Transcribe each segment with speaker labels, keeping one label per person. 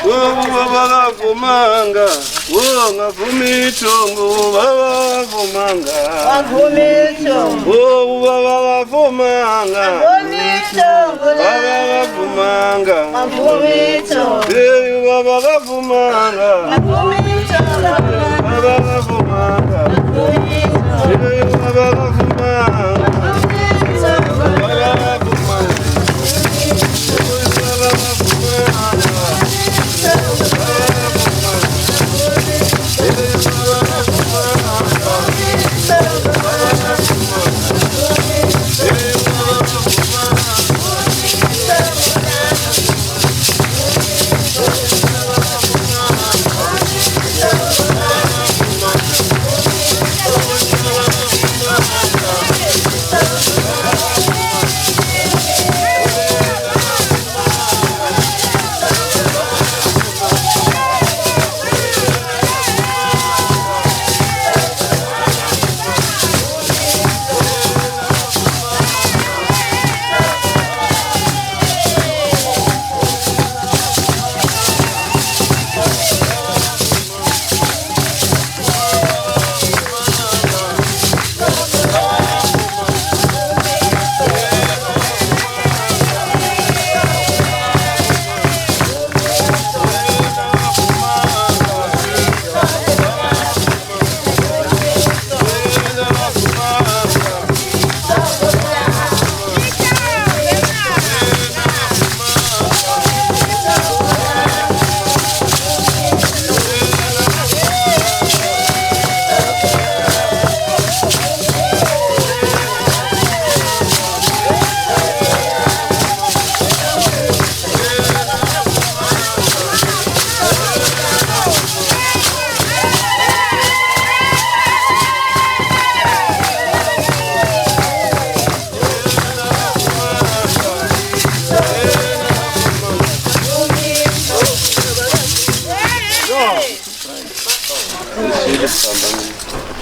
Speaker 1: Baba vumanga, wonga vumitongo, baba vumanga. Oh, baba vumanga, baba vumanga. Hey, baba vumanga, baba vumanga. Hey, baba vumanga.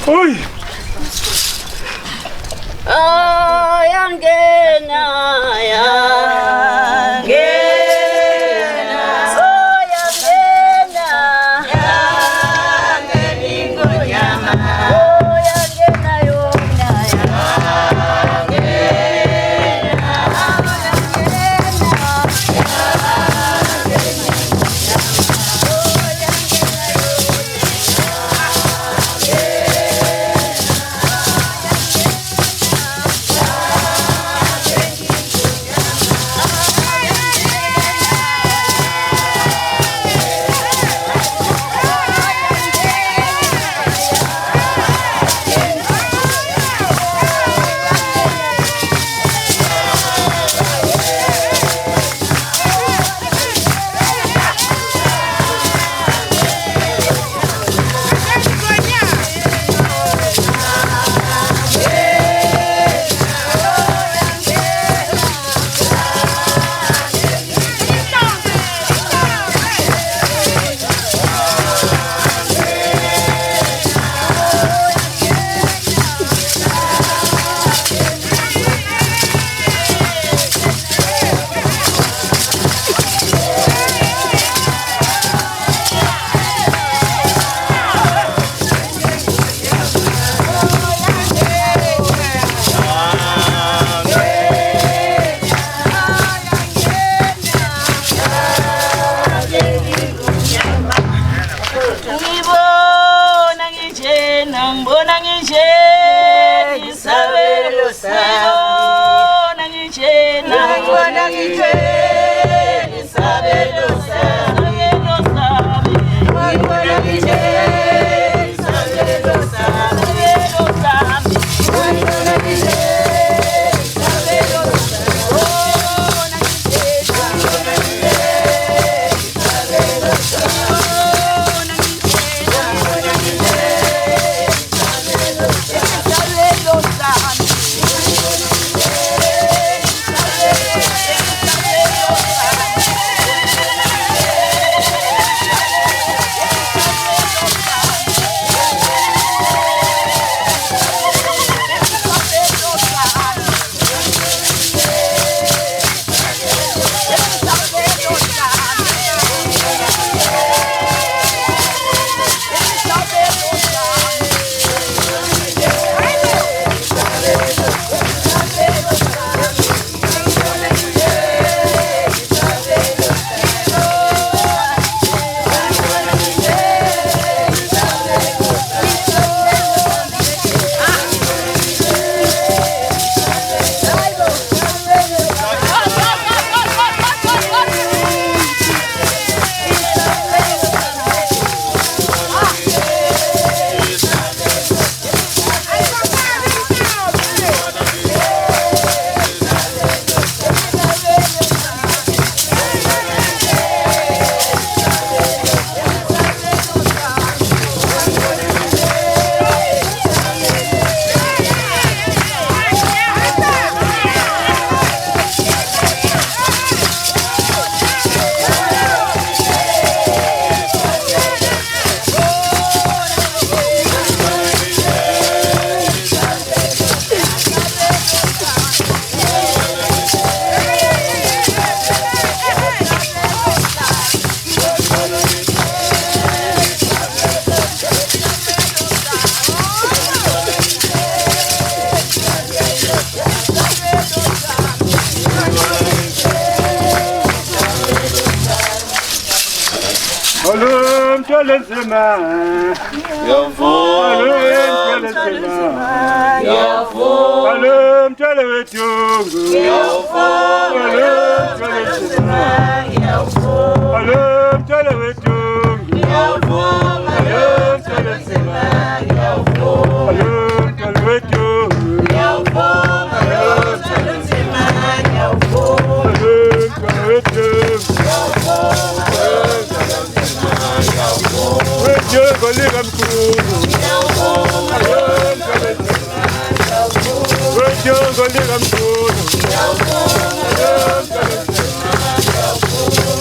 Speaker 1: Oi.
Speaker 2: Yangena,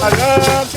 Speaker 1: Alam,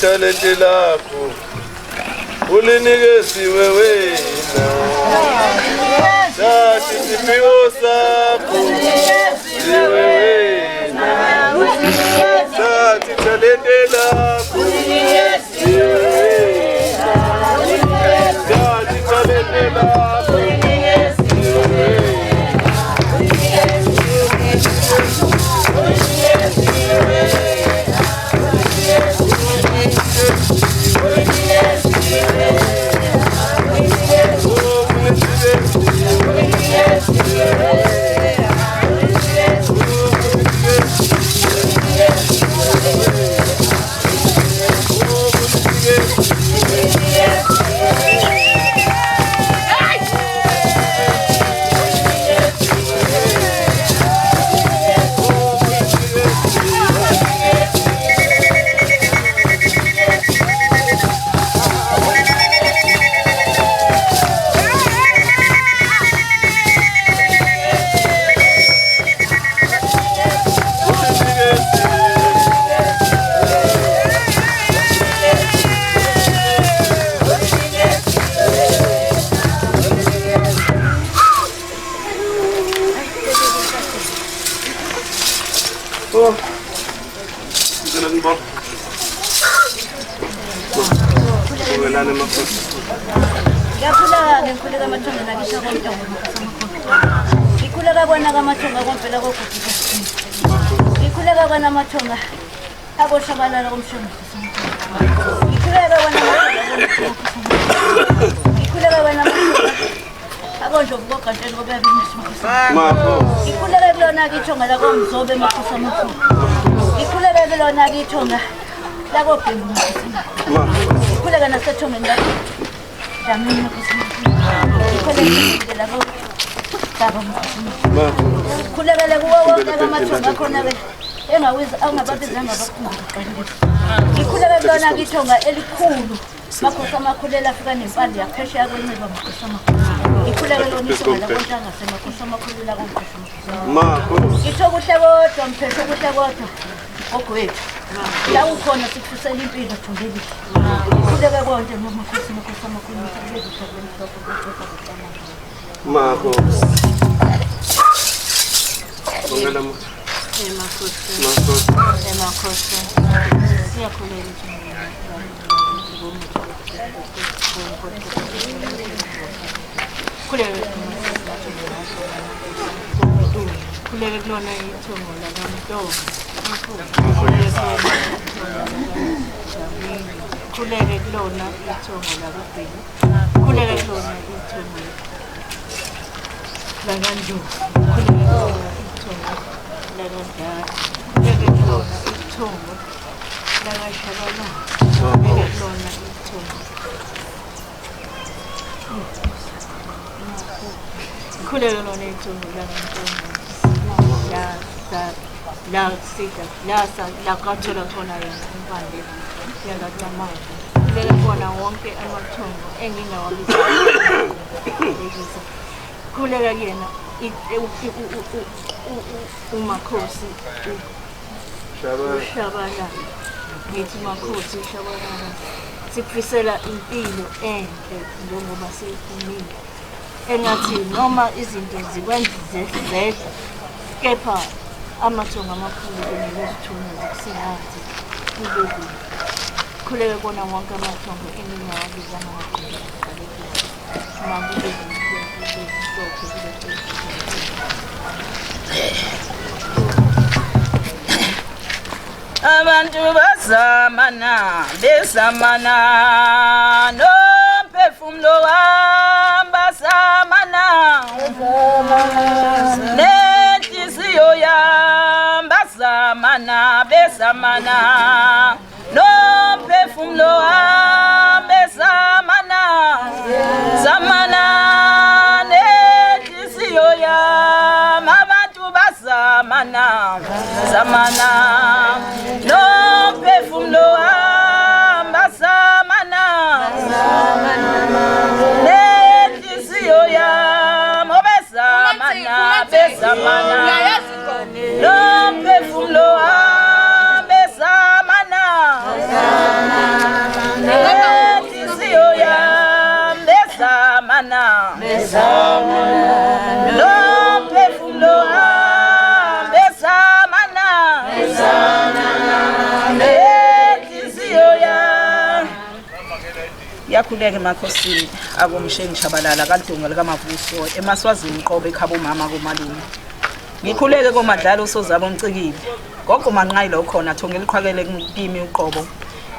Speaker 1: Talente lakho ulinikeziwe wena sathi siphiwo sakho siwe wena sathi talente lakho siwe wena sathi talente lakho siwe wena
Speaker 2: Abo Shabalala umshoni. Ikhuleka wena akonje ukugqashela ngoba yabiniswa.
Speaker 1: Makhosi.
Speaker 2: Ikhuleka kulona kithonga la komzobe Makhosi amakhulu. Ikhuleka kulona kithonga la kobhemu Makhosi. Ikhuleka nasethongeni la Jamini Makhosi. Ikhuleka la ko Baba Makhosi. Ikhuleka kuwo wonke amathonga khona ke. Engawiza angababizanga abakhulu. Ikhuleka kulona kithonga elikhulu. Makhosi amakhulu elafika nempande yaphesheya kwenceba Makhosi amakhulu. Ikhuleka lona isonga konke angasemakhosi amakhulu la konke.
Speaker 1: Makhosi.
Speaker 2: Itho kuhle kodwa mpheshe kuhle kodwa. Ogwethu. La ukhona sikufisela impilo Thumbeli. Ikhuleka konke Makhosi amakhulu
Speaker 1: Makhosi. Ungela mu. Makhosi.
Speaker 2: Makhosi. Siyakhulela kulele kulona ithongo labantu kulele kulona ithongo lababheki kulele kulona ithongo labantu kulele kulona ithongo lakashabalala kulele kulona ithongo Khuleka lona ithungo la kathola khona yona impande yakatamazi lele khona wonke amathongo engingawabiza khuleka kuyena uMakhosi Shabalala ngithi Makhosi Shabalala sikufisela impilo enhle njengoba siyifunile engathi noma izinto zikwenze zehle kepha amathongo amakhulu kunezithunywa zikusingathi kulolu khuleka kona wonke amathongo engingawabiza ngaqondo
Speaker 3: abantu bazamana besamana nomphefumulo wambazamana nenhliziyo yambazamana besamana nomphefumulo wambazamana zamana nenhliziyo abantu bazamana zamana nomphefumulo wambazamana nenhliziyo bezamana bezamana nomphefumulo wambazamana nenhliziyo bezamana nomphefumulo wambazamana yakhuleke Makhosi akomshengi Shabalala kalidunga likaMavuso emaswazini qobe ekhaba umama komalume ngikhuleke komadlalo usozaba umcikile gogo manqayi lo khona thonge liqhwakele kimi uqobo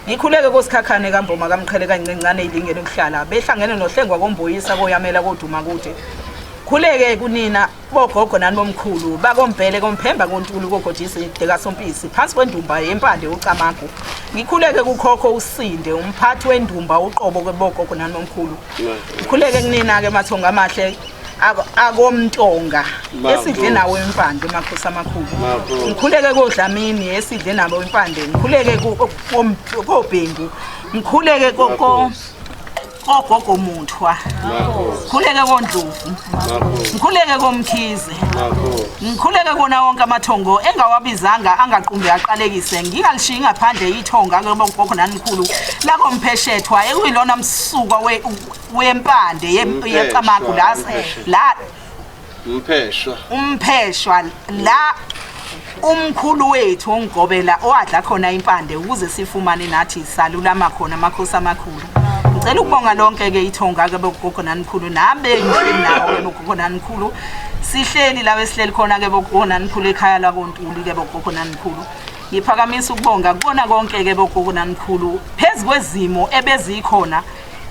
Speaker 3: ngikhuleke kosikhakhane kamboma kamqhele kancencane ilingene ukuhlala behlangene nohlengwa komboyisa koyamela koduma kude khuleke kunina bogogo nani bomkhulu bakombhele komphemba kontulu kogodisi deka sompisi phansi kwendumba yempande ucamago ngikhuleke kukhokho usinde umphathi wendumba uqobo kwebogogo nani bomkhulu ngikhuleke kunina ke mathonga amahle akomntonga esidle nawo impande Makhosi amakhulu ngikhuleke kodlamini esidle nabo impande ngikhuleke kobhengu ngikhuleke gogo Muthwa ngikhuleke koNdlovu ngikhuleke komkhize ngikhuleke kona wonke amathongo engawabizanga angaqumbe aqalekise ngingalishiyi ngaphandle ithonga lobogogo nanikhulu la kompheshethwa ekuyilona msuka wempande yecamagu la umpheshwa la umkhulu wethu ongobela owadla khona impande ukuze sifumane nathi isalulama khona Makhosi amakhulu ngicela ukubonga lonke ke ithonga ke bogogo nanikhulu nabe nginawo ke bogogo nanikhulu sihleli la wesihleli khona ke bogogo nanikhulu ekhaya la koNtuli ke bogogo nanikhulu ngiphakamisa ukubonga kubona konke ke bogogo nanikhulu phezulu kwezimo ebezikhona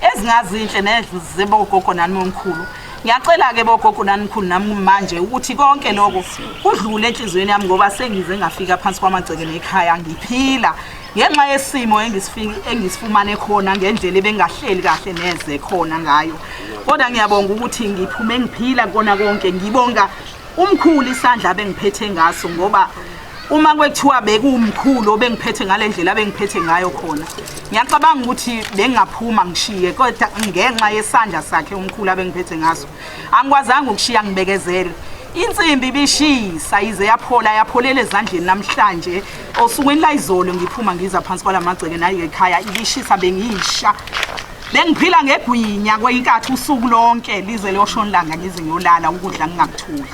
Speaker 3: ezingazinhle nedluze bogogo nanikhulu ngiyacela ke bogogo nanikhulu nami manje ukuthi konke lokho kudlule enhlizweni yami ngoba sengize ngafika phansi kwamagceke nekhaya ngiphila ngenxa yesimo engisifumane khona ngendlela ebengahleli kahle neze khona ngayo kodwa ngiyabonga ukuthi ngiphume ngiphila kona konke ngibonga umkhulu isandla bengiphethe ngaso ngoba uma kwethiwa bekumkhulu obengiphethe ngalendlela bengiphethe ngayo khona ngiyacabanga ukuthi bengaphuma ngishiye kodwa ngenxa yesandla sakhe umkhulu abengiphethe ngaso angikwazanga ukushiya ngibekezele insimbi bishisa ize yapholela ezandleni namhlanje osukwini la izolo ngiphuma ngiza phansi kwalamagceke nayo ekhaya ibishisa bengiyisha bengiphila ngegwinya kweyinkathi usuku lonke lize loshonlanga ngize ngiyolala ukudla ngingakuthuli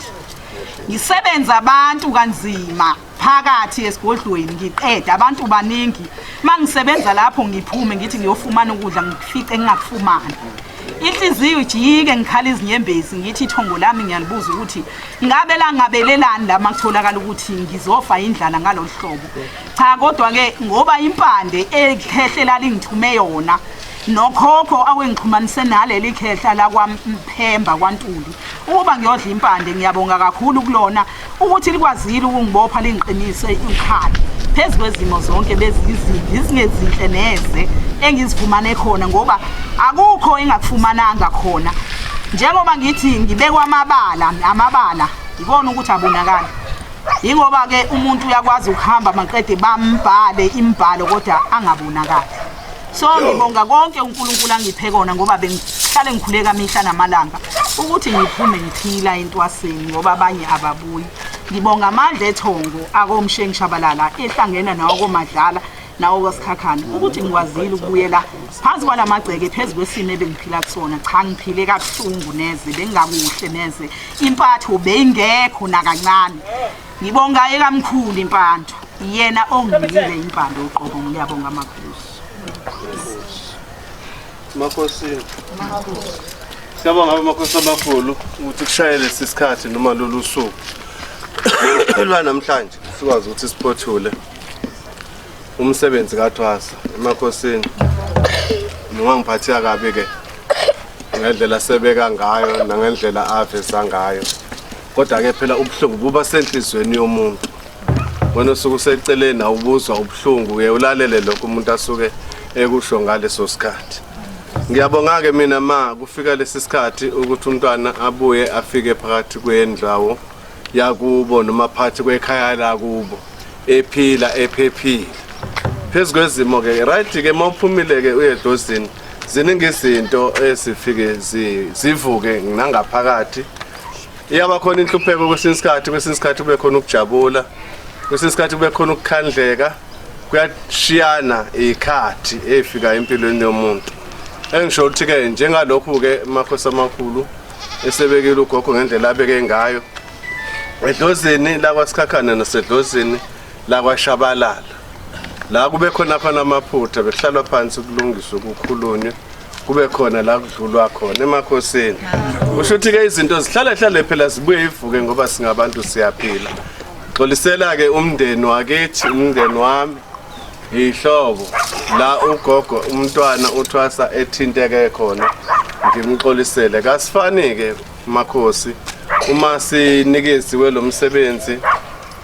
Speaker 3: ngisebenza abantu kanzima phakathi esigodlweni ngiqeda abantu baningi mangisebenza lapho ngiphume ngithi ngiyofumana ukudla ngifice ngingakufumani inhliziyo ijike ngikhala izinyembezi ngithi ithongo lami ngiyalibuza ukuthi ngabe la ngabelelani la makutholakala ukuthi ngizofa indlala ngaloluhlobo cha kodwa ke ngoba impande ekhehlela lingithume yona nokhokho awengixhumanise naleli khehla la kwaMphemba kwaNtuli ukuba ngiyodla impande ngiyabonga kakhulu kulona ukuthi likwazile ukungibopha lingiqinise ukhala phezulu kwezimo zonke bezizizimbi izingezinhle neze engizifumane khona ngoba akukho engakufumananga khona njengoba ngithi ngibekwa amabala ikona ukuthi abonakala ingoba ke umuntu uyakwazi ukuhamba maqede bambhale imbhalo kodwa angabonakali so ngibonga konke uNkulunkulu angiphe kona ngoba bengihlale ngikhuleka mihla namalanga ukuthi ngiphume ngiphila entwaseni ngoba abanye ababuyi ngibonga amandla ethongo akomshengi Shabalala ehlangena nawo komadlala nawo kwasikhakhana ukuthi ngikwazile ukubuyela phansi kwalamagceke phezulu kwesimo ebengiphila kusona cha ngiphile kabuhlungu neze bengakuhle neze impatho beyingekho nakancane ngibonga ekamkhulu impando yena onginikile impando uqobo ngiyabonga Makhosi
Speaker 1: Makhosi siyabonga Makhosi amakhulu ukuthi kushayele isikhathi noma lolu suku lwa namhlanje sikwazi ukuthi siphothule umsebenzi kaThwasa eMakhosini ngangiphatheka kabi ke ngendlela sebeka ngayo nangendlela avesa ngayo kodwa ke phela ubuhlungu buba senhlizweni yomuntu wena usuku seceleni awubuzwa ubuhlungu uyelalele lokho umuntu asuke ekusho ngaleso sikhathi ngiyabonga ke mina kufika lesi sikhathi ukuthi umntwana abuye afike phakathi kwendlawo yakubo noma phakathi kwekhaya la kubo ephila ephephile phezulu kwezimo ke right ke mawuphumile ke uyedlozini ziningi izinto esifike zivuke nangaphakathi iyaba khona inhlupheko kwesinye isikhathi kube khona ukujabula kwesinye isikhathi kube khona ukukhandleka kuyashiyana ikhathi efika empilweni yomuntu engisho ukuthi ke njengalokhu ke Makhosi amakhulu esebekile ugogo ngendlela abeke ngayo edlozini la kwasikhakhana nasedlozini la kwaShabalala la kube khona amaphutha behlalwa phansi kulungiswa ukukhulunywa kube khona la kudlulwa khona eMakhosini kusho ukuthi ke izinto zihlala phela zibuye ivuke ngoba singabantu siyaphila xolisela ke umndeni wakithi umndeni wami ihlobo la ugogo umntwana uThwasa ethinteke khona ngimxolisele kasifani ke Makhosi uma sinikeziwe lo msebenzi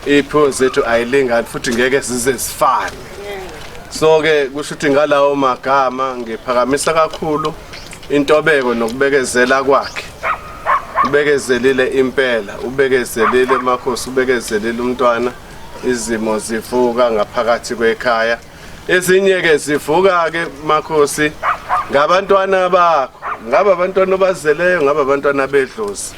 Speaker 1: ipho zethu ayilingani futhi ngeke size sifane so ke kusho ukuthi ngalawo magama ngiphakamisa kakhulu intobeko nokubekezela kwakhe ubekezelile impela ubekezelile Makhosi ubekezelile umntwana izimo zivuka ngaphakathi kwekhaya ezinye ke zivuka ke Makhosi ngabantwana bakho ngaba abantwana obazeleyo ngaba abantwana bedlozi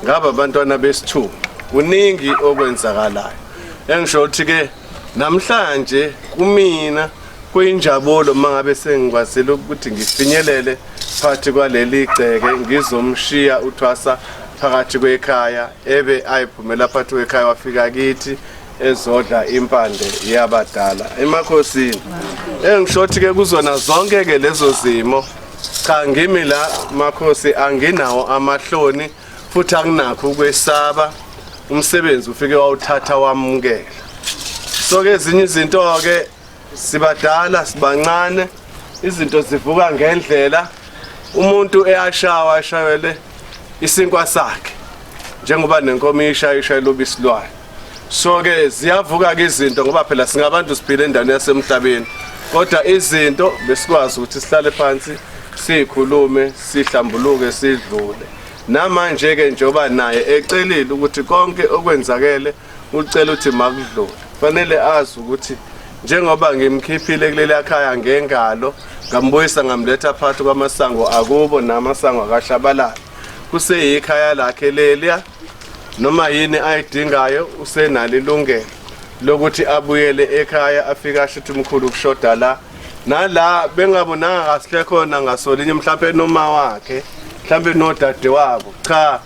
Speaker 1: ngaba abantwana besithungu kuningi okwenzakalayo engisho ukuthi ke namhlanje kumina kuyinjabulo mangabe sengikwazile ukuthi ngifinyelele phakathi kwaleli gceke ngizomshiya uThwasa phakathi kwekhaya ebe ayiphumela phakathi kwekhaya wafika kithi ezodla impande yabadala eMakhosini engisho ukuthi ke kuzona zonke ke lezo zimo cha ngimi la Makhosi anginawo amahloni futhi akunakho ukwesaba umsebenzi ufike wawuthatha wamukela so ke ezinye izinto ke sibadala sibancane izinto zivuka ngendlela umuntu ashawele isinkwa sakhe njengoba nenkomo ishaya lobisi lwayo so ke ziyavuka ke izinto ngoba phela singabantu siphila endaweni yasemhlabeni kodwa izinto besikwazi ukuthi sihlale phansi sikhulume sihlambuluke sidlule namanje ke njoba naye ecelile ukuthi konke okwenzakele ucela ukuthi makudlule fanele azi ukuthi njengoba ngimkhiphile kuleli ekhaya ngengalo ngambuyisa ngamletha phakathi kwamasango akubo namasango akaShabalala kuseyikhaya lakhe leliya noma yini ayidingayo usenalo ilungelo lokuthi abuyele ekhaya afika ashithi umkhulu kushoda la nala bengabonanga kasihle khona ngasolinye mhlawumbe noma wakhe mhlawumbe nodade wabo cha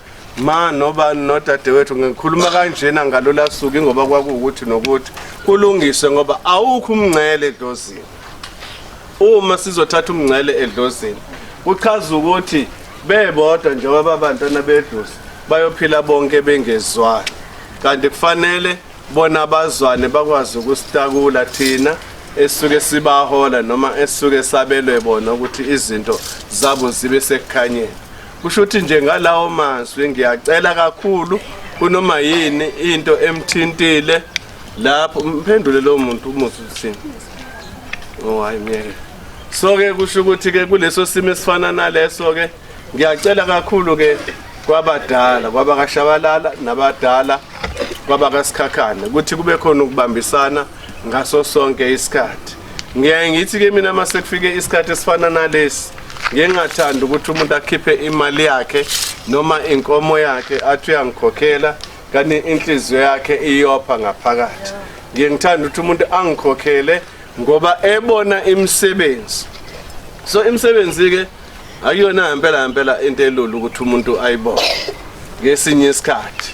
Speaker 1: noba nodadewethu ngikhuluma kanjena ngalola suku ngoba kwakuukuthi nokuthi kulungiswe ngoba awukho umngcele edlozini uma sizothatha umngcele edlozini uchaza ukuthi bebodwa njengoba abantwana bedlozi bayophila bonke bengezwani kanti kufanele bona bazwane bakwazi ukusitakula thina esuke sibahola noma esuke sabelwe bona ukuthi izinto zabo zibe sekukhanyeni kusho ukuthi nje ngalawo mazwi ngiyacela kakhulu kunoma yini into emthintile lapho mphendule lo muntu umuthi uthini hayi miyeke so ke kusho ukuthi ke kuleso simo esifana naleso ke ngiyacela kakhulu ke kwabadala kwabakashabalala nabadala kwabakasikhakhane ukuthi kube khona ukubambisana ngaso sonke isikhathi. Ngiyaye ngithi ke mina mase kufike isikhathi esifana nalesi ngingathanda ukuthi umuntu akhiphe imali yakhe noma inkomo yakhe athi uyangikhokhela kanti inhliziyo yakhe iyopha ngaphakathi. Ngiyangithanda ukuthi umuntu angikhokhele ngoba ebona imisebenzi. So imisebenzi ke akuyona ngempela into elulu ukuthi umuntu ayibone ngesinye isikhathi.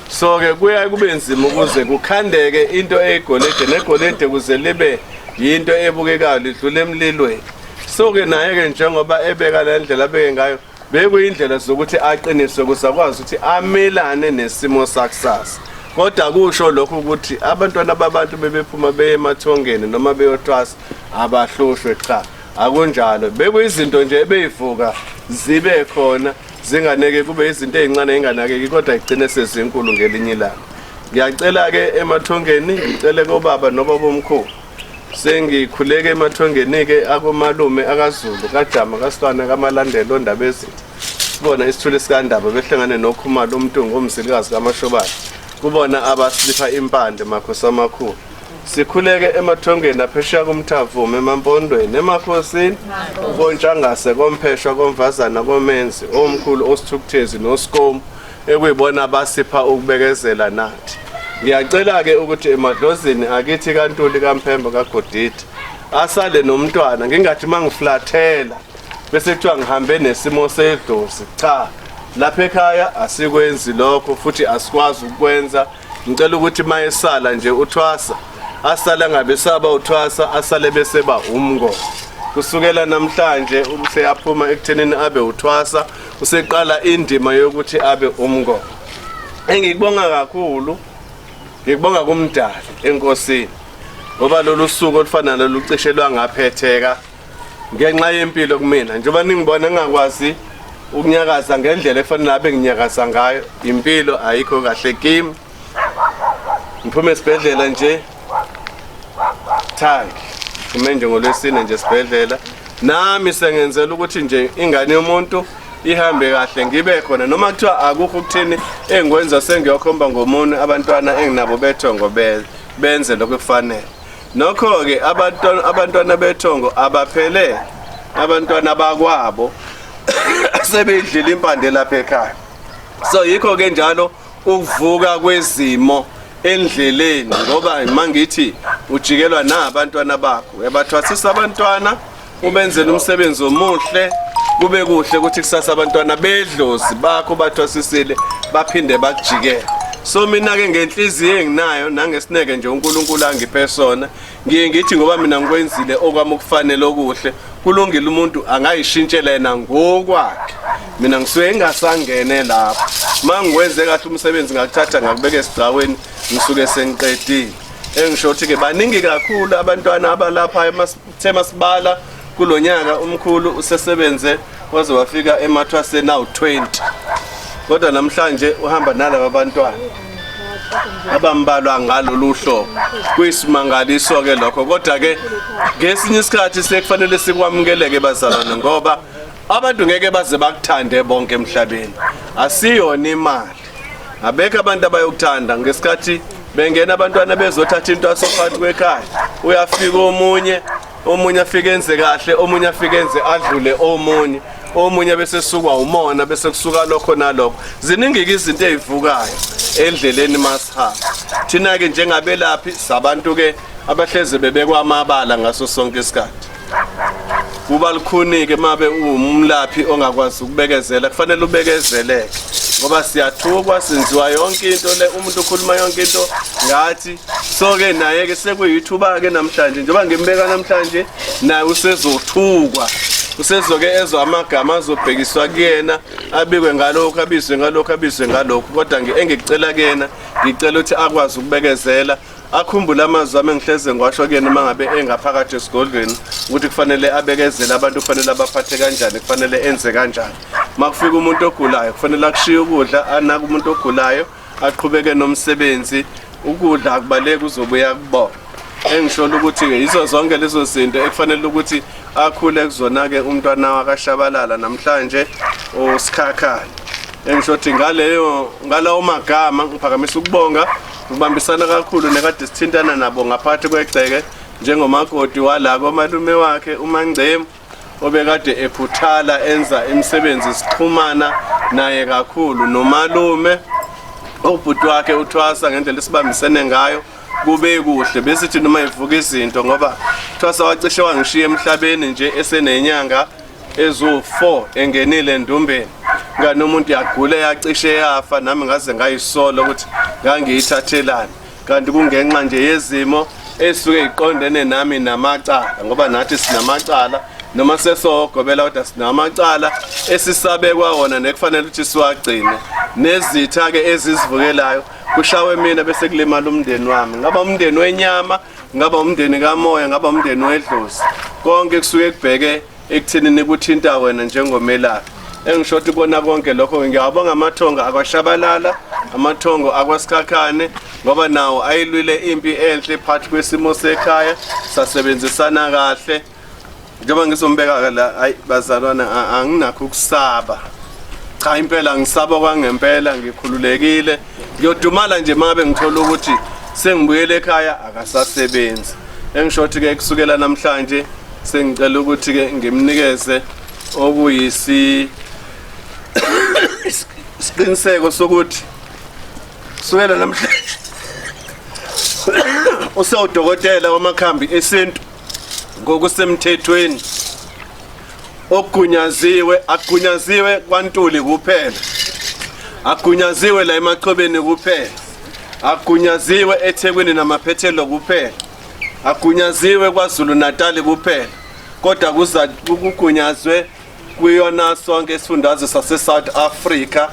Speaker 1: So ke kuya kube nzima ukuze kukhandeke into eyigolide negolide kuze libe yinto ebukekayo lidlule emlilweni. So ke naye ke njengoba ebeka le ndlela abeke ngayo bekuyindlela zokuthi aqiniswe kusakwazi ukuthi amelane nesimo sakusasa. Kodwa kusho lokho ukuthi abantwana babantu bebephuma beye emathongeni noma beyothwasa abahlushwe cha. Akunjalo bekuyizinto nje ebeyivuka zibe khona zinganeke kube izinto ezincane enganakeki kodwa igcine sezinkulu ngelinye ilanga. Ngiyacela ke emathongeni ngicele kobaba nobaba omkhulu sengikhuleke emathongeni ke akomalume akaZulu kaJama kaSilwana kamalandelo ondaba ezinto. Kubona isithule sikandaba behlangane nokhumalo umntungu omzilikazi kaMashobala. Kubona abasilipha impande Makhosi amakhulu. Sikhuleke emathongeni aphesheya kumthavume emampondweni eMakhosini ukontshangase kompheshwa komvazana komenzi omkhulu osithukuthezi noSikomu ekuyibona abasipha ukubekezela nathi. Ngiyacela ke ukuthi emadlozini akithi kaNtuli kaMphemba kaGodidi asale nomntwana ngingathi mangiflathela bese kuthiwa ngihambe nesimo sedlozi. Cha, lapha ekhaya asikwenzi lokho futhi asikwazi ukwenza. Ngicela ukuthi mayesala nje uthwasa asala ngabe saba uthwasa asale bese ba umngo. Kusukela namhlanje useyaphuma ekuthenini abe uthwasa useqala indima yokuthi abe umngo. Engikubonga kakhulu ngikubonga kumdali enkosini ngoba lolu suku olufana nolucishelwa ngaphetheka ngenxa yempilo kumina njengoba ningibona ngakwazi ukunyakaza ngendlela efanele abe nginyakaza ngayo. Impilo ayikho kahle kimi. Ngiphume esibhedlela nje thaki kumenje ngolwesine nje esibhedlela nami sengenzela ukuthi nje ingane yomuntu ihambe kahle ngibe khona noma kuthiwa akukho ukuthini engikwenza sengiyokhomba ngomunye abantwana enginabo bethongo benze lokho kufanele. Nokho ke abantwana bethongo abaphele abantwana bakwabo sebedlila impande lapha ekhaya. So yikho ke njalo ukuvuka kwezimo endleleni ngoba mangithi ujikelwa nabantwana bakho uyabathwasisa abantwana ubenzele umsebenzi omuhle kube kuhle ukuthi kusasa abantwana bedlozi bakho bathwasisile baphinde bakujikela. So mina ke ngenhliziyo enginayo nangesineke nje uNkulunkulu angiphe sona ngiye ngithi ngoba mina ngikwenzile okwami ukufanele okuhle kulungile umuntu angayishintshela yena ngokwakhe. Mina ngisuke ngingasangene lapho mangikwenze kahle umsebenzi ngakuthatha ngakubeka esigcaweni ngisuke sengiqedile. Engisho ukuthi ke baningi kakhulu abantwana abalapha emasibala kulonyaka umkhulu usesebenze waze wafika emathwaseni awu20 kodwa namhlanje uhamba nalabo abantwana abambalwa ngalolu hlobo. Kuyisimangaliso ke lokho kodwa ke ngesinye isikhathi sekufanele sikwamukeleke bazalwane ngoba abantu ngeke baze bakuthande bonke emhlabeni. Asiyona imali. Abekho abantu abayokuthanda ngesikhathi bengena abantwana bezothatha into asophakathi kwekhaya. Uyafika omunye afike enze kahle, omunye afike enze adlule omunye bese suka umona bese kusuka lokho nalokho. Ziningi izinto ezivukayo endleleni masihamba. Thina ke njengabelaphi sabantu ke abahleze bebekwa amabala ngaso sonke isikhathi. Kuba lukhuni ke mabe umlaphi ongakwazi ukubekezela kufanele ubekezeleke ngoba siyathukwa senziwa yonke into le umuntu ukhuluma yonke into ngathi. So ke naye ke sekuyithuba ke namhlanje njengoba ngimbeka namhlanje naye usezothukwa usezoke ezwa amagama azobhekiswa kuyena abikwe ngalokho abizwe ngalokho kodwa engikucela kuyena ngicela ukuthi akwazi ukubekezela akhumbule amazwi ami engihleze ngiwasho kuyena mangabe engaphakathi esigodlweni ukuthi kufanele abekezele abantu kufanele abaphathe kanjani kufanele enze kanjani. Makufika umuntu ogulayo kufanele akushiye ukudla anaka umuntu ogulayo aqhubeke nomsebenzi ukudla akubaleke uzobuya kubona. engishola ukuthi ke izo zonke lezo zinto ekufanele ukuthi akhule kuzona ke umntwana wakashabalala namhlanje osikhakhane. Engisho ukuthi ngalawo magama ngiphakamisa ukubonga ubambisana kakhulu nekade sithintana nabo ngaphathi kwegceke njengomakoti wala komalume wakhe uMangcemu obekade Ephothula enza imisebenzi sixhumana naye kakhulu nomalume ubhuti wakhe uThwasa ngendlela esibambisene ngayo kube kuhle besithi noma ivuka izinto ngoba Thwasa wacishe wangishiya emhlabeni nje esenenyanga ezu4 engenile endumbeni ngani umuntu yagule yacishe yafa nami ngaze ngayisolo ukuthi ngangiyithathelana kanti kungenxa nje yezimo esuke iqondene nami namacala ngoba nathi sinamacala noma sesogobela kodwa sinamacala esisabekwa wona nekufanele ukuthi siwagcine nezitha ke ezizivukelayo kushawe mina bese kulimala umndeni wami ngaba umndeni wenyama ngaba umndeni kamoya ngaba umndeni wedlozi konke kusuke kubheke ekuthini kuthinta wena njengomelaphi. Engishothi kona konke lokho ngiyabonga amathongo akwashabalala amathongo akwasikhakhane ngoba nawo ayilwile impi enhle phakathi kwesimo sekhaya sasebenzisana kahle njengoba ngizombeka la hayi bazalwana anginakho ukusaba cha impela ngisaba kwangempela ngikhululekile ngiyodumala nje mabe ngithola ukuthi sengibuyele ekhaya akasasebenzi. Engishothi ke kusukela namhlanje sengicela ukuthi ke ngimnikeze okuyisi isiqiniseko sokuthi kusukela namhlanje usewudokotela wamakhambi esintu ngokusemthethweni ogunyaziwe agunyaziwe kwaNtuli kuphela agunyaziwe la eMachobeni kuphela agunyaziwe eThekwini namaphethelo kuphela agunyaziwe kwaZulu Natal kuphela kodwa kugunyazwe kuyona sonke isifundazwe sase-South Africa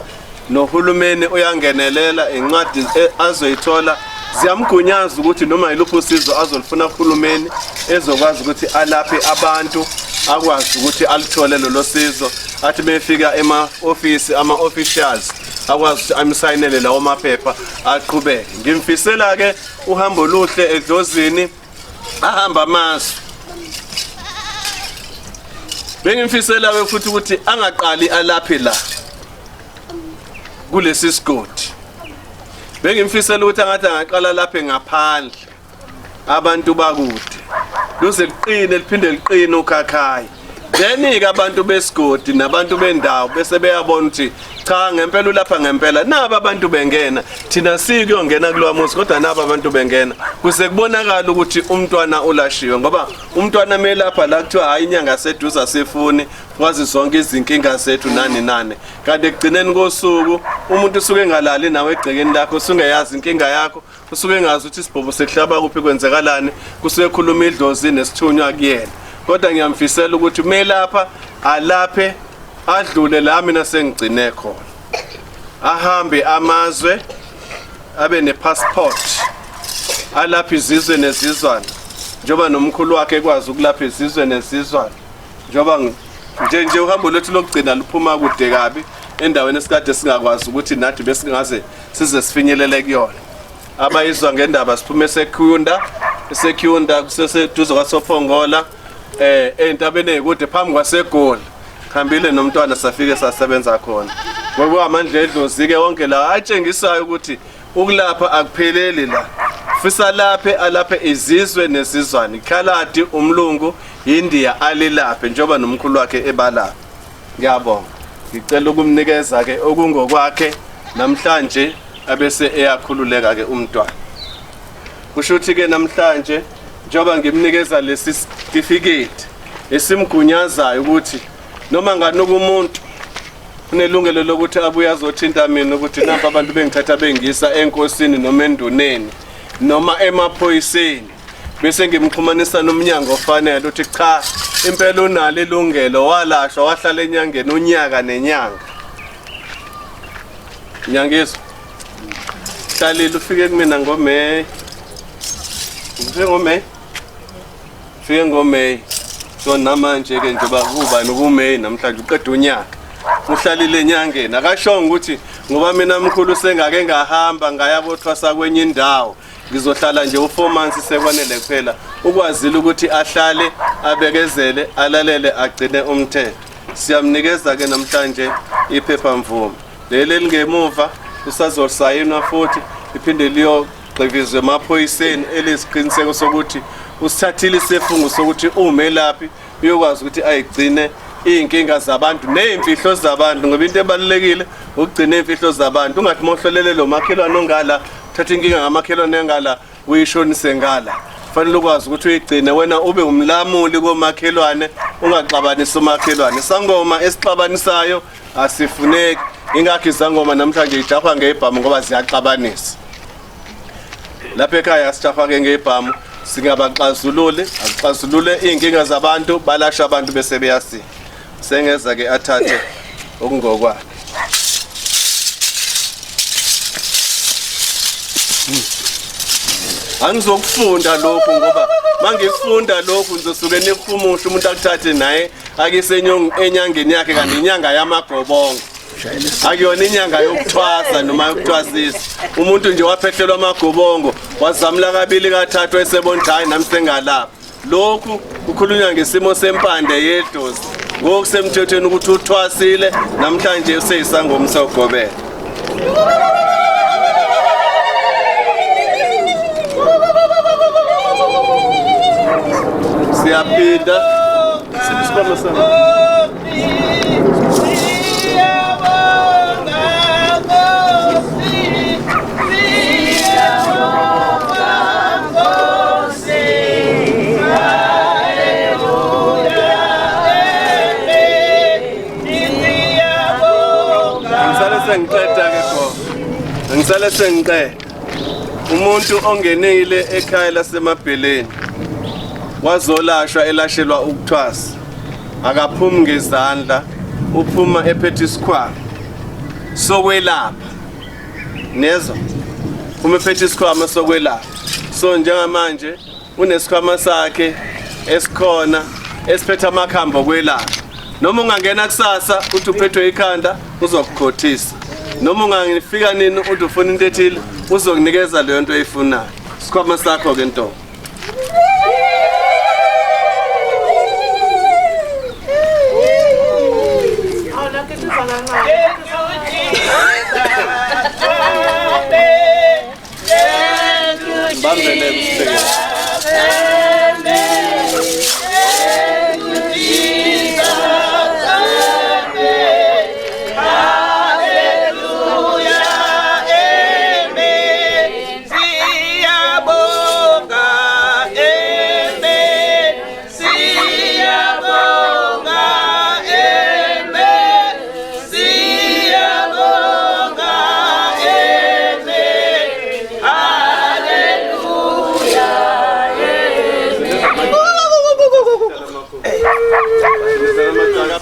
Speaker 1: nohulumeni uyangenelela incwadi azoyithola ziyamgunyaza ukuthi noma yiluphi usizo azolifuna kuhulumeni ezokwazi ukuthi alaphe abantu akwazi ukuthi alithole lolo sizo athi befika ema-ofisi ama-officials akwazi ukuthi amsayinele lawo maphepha aqhubeke. Ngimfisela ke uhambo oluhle edlozini ahamba amasu bengimfisela ke futhi ukuthi angaqali alaphe la kulesi sigodi bengimfisela ukuthi angathi angaqala lapha ngaphandle abantu bakude luze liqine liphinde liqine ukhakhaya then-ke abantu besigodi nabantu bendawo bese beyabona ukuthi cha ngempela ulapha ngempela naba abantu bengena thina sikuyongena kulowa muzi kodwa naba abantu bengena kuze kubonakala ukuthi umntwana ulashiwe ngoba umntwana melapha la kuthiwa hayi inyanga seduze asefuni kwazi zonke izinkinga zethu nani kanti ekugcineni kosuku umuntu usuke engalali nawe egcekeni lakho usungeyazi inkinga yakho usuke engazi ukuthi isibhobo sehlaba kuphi kwenzekalani kusuke ekhuluma idlozi nesithunywa kuyena kodwa ngiyamfisela ukuthi melapha alaphe adlule la mina sengigcine khona ahambe amazwe abe nepassport alapha izizwe nezizwana njoba nomkhulu wakhe ekwazi ukulapha izizwe nezizwana njoba nje uhambo lethu lokugcina luphuma kude kabi endaweni esikade singakwazi ukuthi nathi besingaze size sifinyelele kuyona abayizwa ngendaba siphume esekhunda kuseseduze kwaSophongola entabeni ekude phambi kwaseGoli khambile nomntwana safike sasebenza khona ngoba amandla edlozi ke wonke la atshengisayo ukuthi ukulapha akupheleli la fisa alaphe izizwe nezizwana ikhaladi umlungu India alilaphe njoba nomkhulu wakhe ebalapha. Ngiyabonga ngicela ukumnikeza ke okungokwakhe namhlanje abese eyakhululeka ke umntwana kusho ukuthi ke namhlanje njoba ngimnikeza lesi certificate esimgunyazayo ukuthi noma nganuka umuntu unelungelo lokuthi abuye azothinta mina ukuthi napa abantu bengithatha bengisa enkosini noma enduneni noma emaphoyiseni bese ngimxhumanisa nomnyango ofanele uthi cha impela unalo ilungelo walashwa wahlala enyangeni unyaka nenyanga nyangizwa hlalile ufike kumina ngoMeyi fike ngoMeyi so namanje ke njengoba kuba nokuMeyi namhlanje uqeda unyaka uhlalile enyangeni akashonga ukuthi ngoba mina mkhulu sengake ngahamba ngaya boThwasa kwenye indawo ngizohlala nje u4 months sekwanele kuphela ukwazile ukuthi ahlale abekezele alalele agcine umthetho. Siyamnikeza ke namhlanje iphepha mvumo leli lingemuva usazosayinwa futhi iphinde liyogqivizwe emaphoyiseni elisiqiniseko sokuthi usithathile isifungo sokuthi umelaphi uyokwazi ukuthi ayigcine inkinga zabantu nezimfihlo zabantu ngoba into ebalekile ukugcina izimfihlo zabantu ungathi mohlolele lo makhelwane ongala thatha inkinga ngamakhelwane engala uyishonise ngala. Fanele ukwazi ukuthi uyigcine wena ube umlamuli komakhelwane ungaxabanisa umakhelwane. Sangoma esixabanisayo asifuneki ingakho izangoma namhlanje ijahwa ngebhamu ngoba ziyaxabanisa. Lapha ekhaya sijahwa ke ngebhamu singabaxazulule axazulule inkinga zabantu balasha abantu bese beyasi. Sengeza ke athathe okungokwa. Angizokufunda lokho ngoba mangifunda lokho ngizosuke nekuhumusha umuntu akuthathe naye akise enyangeni yakhe kanti inyanga yamagobongo. Akuyona inyanga yokuthwasa noma yokuthwasisa. Umuntu nje waphethelwa amagobongo wazamla kabili kathathu esebona hayi nami sengalapha. Lokhu kukhulunywa ngesimo sempande yedlozi. Ngokusemthethweni ukuthi uthwasile namhlanje useyisangoma sogobela. Siyaphinda sibisibama sana. Ngisale sengiqeda umuntu ongenile ekhaya lasemabheleni wazolashwa elashelwa ukuthwasa akaphumi ngezandla uphuma ephethe isikhwama sokwelapha nezo uma ephethe isikhwama sokwelapha so njengamanje unesikhwama sakhe esikhona esiphethe amakhambo okwelapha noma ungangena kusasa uthi uphethwe ikhanda uzokukhothisa noma ungangifika nini uthi ufuna into ethile uzokunikeza leyo nto oyifunayo isikhwama sakho ke nto Bambele mseke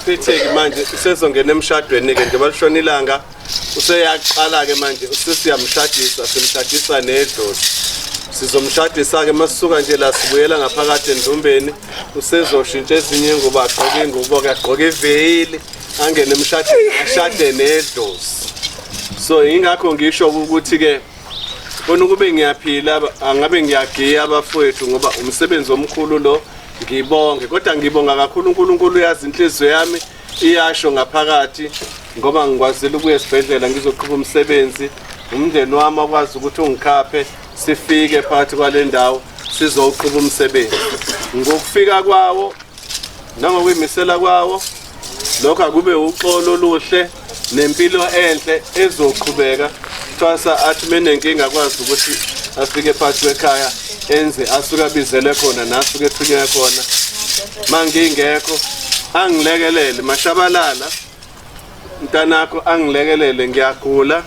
Speaker 1: Phetheke manje usezongena emshadweni ke njengoba lishona ilanga useyaqala ke manje usesiyamshadisa simshadisa nedlozi sizomshadisa ke masisuka nje la sibuyela ngaphakathi endumbeni usezoshintsha ezinye ingubo agqoke ingubo ke agqoke iveyili angene emshadweni ashade nedlozi so ingakho ngisho ukuthi ke bona kube ngiyaphila angabe ngiyagiya abafowethu ngoba umsebenzi omkhulu lo ngibonge kodwa ngibonga kakhulu uNkulunkulu uyazi inhliziyo yami iyasho ngaphakathi ngoba ngikwazile ukuya esibhedlela ngizoqhubha umsebenzi umndeni wami akwazi ukuthi ungikhaphe sifike phakathi kwale ndawo sizoqhubha umsebenzi ngokufika kwawo nangokuyimisela kwawo lokho akube uxolo oluhle nempilo enhle ezoqhubeka thwasa athi menenkinga akwazi ukuthi afike phakathi ekhaya enze asuka bizele khona nasuke ethunywe khona mangingekho angilekelele Mashabalala mntanakho angilekelele ngiyagula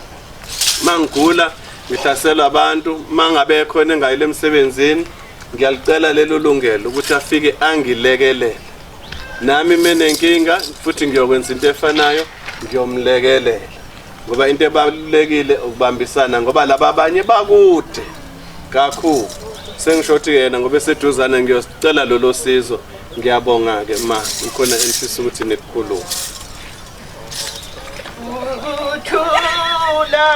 Speaker 1: mangigula ngihlaselwa abantu mangabe khona engayile emsebenzini ngiyalicela lelo lungelo ukuthi afike angilekelele nami menenkinga futhi ngiyokwenza into efanayo ngiyomlekelela ngoba into ebalulekile ukubambisana ngoba laba abanye bakude kakhulu sengishothi yena ngoba eseduzana ngiyosicela lolo sizo ngiyabonga ke ma ukhona enfisa ukuthi nikukhuluma uthula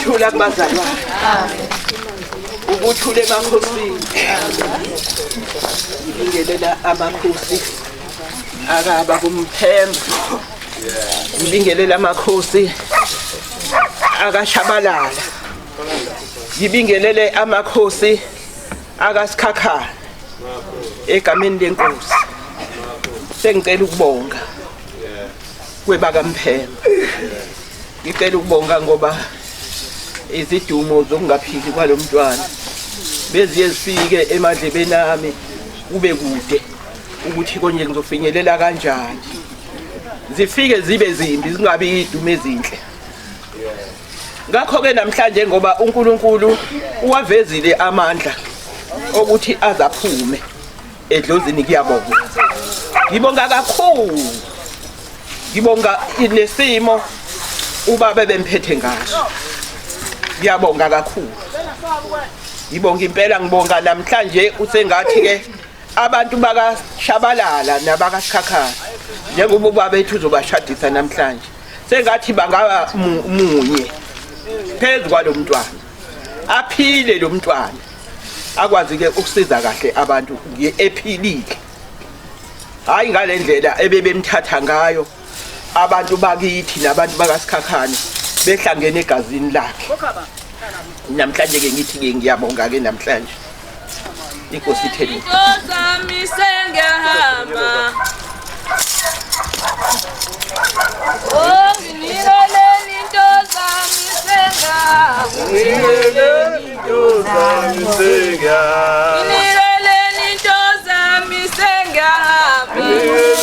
Speaker 4: ukuthula kubazalwane. Ukuthula emakhosini. Ngibingelela amakhosi akaba kumphemba. Ngibingelela amakhosi akashabalala. Ngibingelele amakhosi akasikhakhana egameni lenkosi. Sengicela ukubonga kwebakamphemba. Ngicela ukubonga ngoba izidumo zokungaphili kwalomntwana beziye zifike emadlebeni ami kube kude ukuthi konje ngizofinyelela kanjani. Zifike zibe zimbi zingabi idumo ezinhle. Ngakho ke namhlanje ngoba uNkulunkulu uwavezile amandla ukuthi azaphume edlozini kuyabonga. Ngibonga kakhulu. Ngibonga inesimo ubaba bemphethe ngaso. Ngiyabonga kakhulu. Ngibonga impela ngibonga namhlanje usengathi ke abantu bakashabalala nabakasikhakhana njengoba ubaba bethu uzobashadisa namhlanje. Sengathi bangaba munye phezulu kwalomntwana. Aphile lo mntwana. Akwazi ke ukusiza kahle abantu ephilile. Hayi ngalendlela ebebemthatha ngayo abantu bakithi nabantu bakasikhakhana behlangene egazini lakhe. Namhlanje ke ngithi ke ngiyabonga ke namhlanje. Inkosi itheni.
Speaker 5: Ngizami sengiyahamba. Oh ngiloleni into zami sengiyahamba.
Speaker 1: Ngiloleni into zami sengiyahamba.
Speaker 5: Ngiloleni into zami sengiyahamba.
Speaker 1: Ngiloleni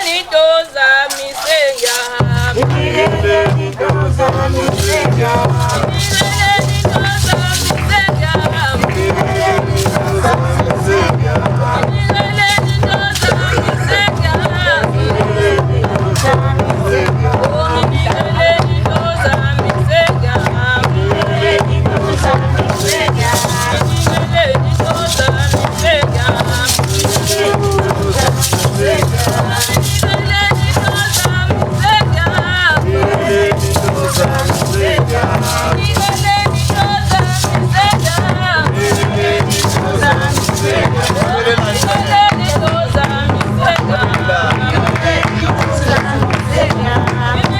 Speaker 1: into zami sengiyahamba.
Speaker 5: Ngiloleni into zami sengiyahamba.
Speaker 1: Ngiloleni into zami sengiyahamba.
Speaker 5: Yeah.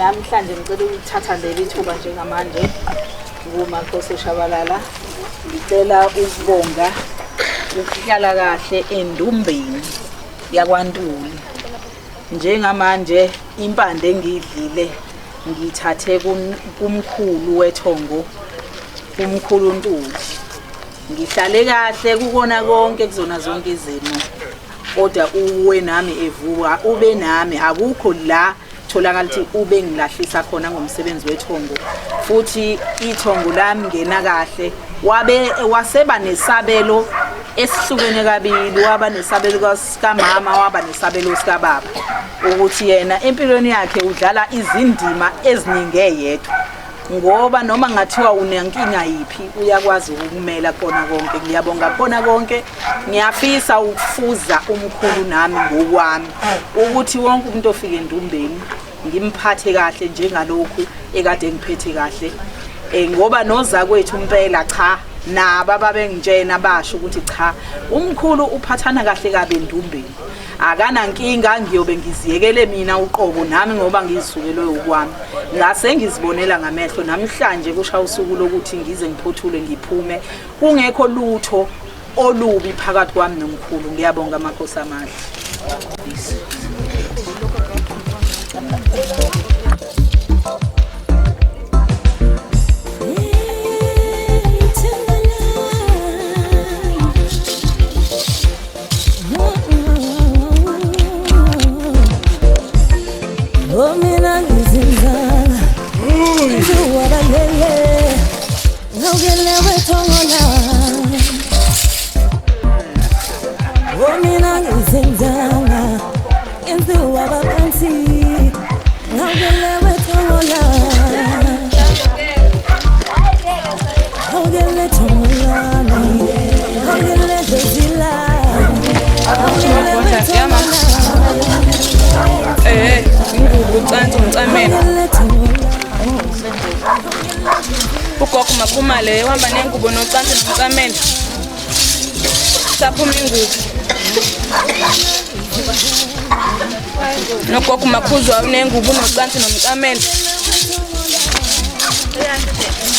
Speaker 3: namhlanje ngicela ukuthatha leli thuba njengamanje nguMakhosi Shabalala. Ngicela ukubonga ukuhlala kahle endumbeni yakwaNtuli. Njengamanje impande engidlile ngithathe kumkhulu wethongo, umkhulu Ntuli. Ngihlale kahle kukona konke kuzona zonke izimo. Kodwa uwe nami evuka ube nami akukho la tholakala ukuthi ube ngilahlisa khona ngomsebenzi wethongo. Futhi ithongo lami ngena kahle waseba nesabelo esihlukene kabili, waba nesabelo sikamama, waba nesabelo sikababa, ukuthi yena empilweni yakhe udlala izindima eziningi yedwa. Ngoba noma ngathiwa unenkinga yipi uyakwazi ukumela khona konke. Ngiyabonga khona konke. Ngiyafisa ukufuza umkhulu nami ngokwami ukuthi wonke umuntu ofike endumbeni ngimphathe kahle njengalokhu ekade ngiphethe kahle. Ngoba noza kwethu impela cha naba babengitshena basho ukuthi cha umkhulu uphathana kahle kabe endumbeni. Akana nkinga ngiyobe ngiziyekele mina uqobo nami ngoba ngizisukelwe ukwami. Ngase ngizibonela ngamehlo namhlanje kushaya usuku lokuthi ngize ngiphothule ngiphume kungekho lutho olubi phakathi kwami nomkhulu. Ngiyabonga Makhosi amahle.
Speaker 5: Ugogo maphumale uhamba nengubo nocansi nomcamelo. Saphuma ingubo. Nogogo makhuzwa nengubo nocansi nomcamelo.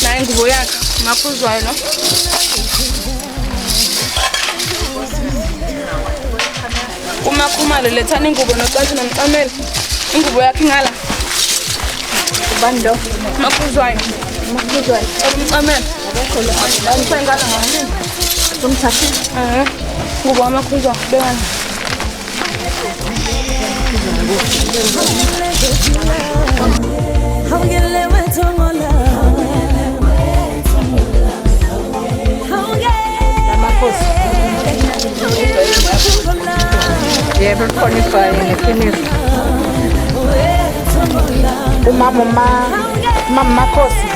Speaker 5: Na ingubo yakhe makhuzwa no. Umakhumalo lethana ingubo nocansi nomcamelo. Ingubo yakhe ngala. Bando makhuzwayo umcamelo ngala ngani umthathi ngubo amakhuzwa bengani
Speaker 3: yebo qualify ngeqiniso. Mama Makhosi.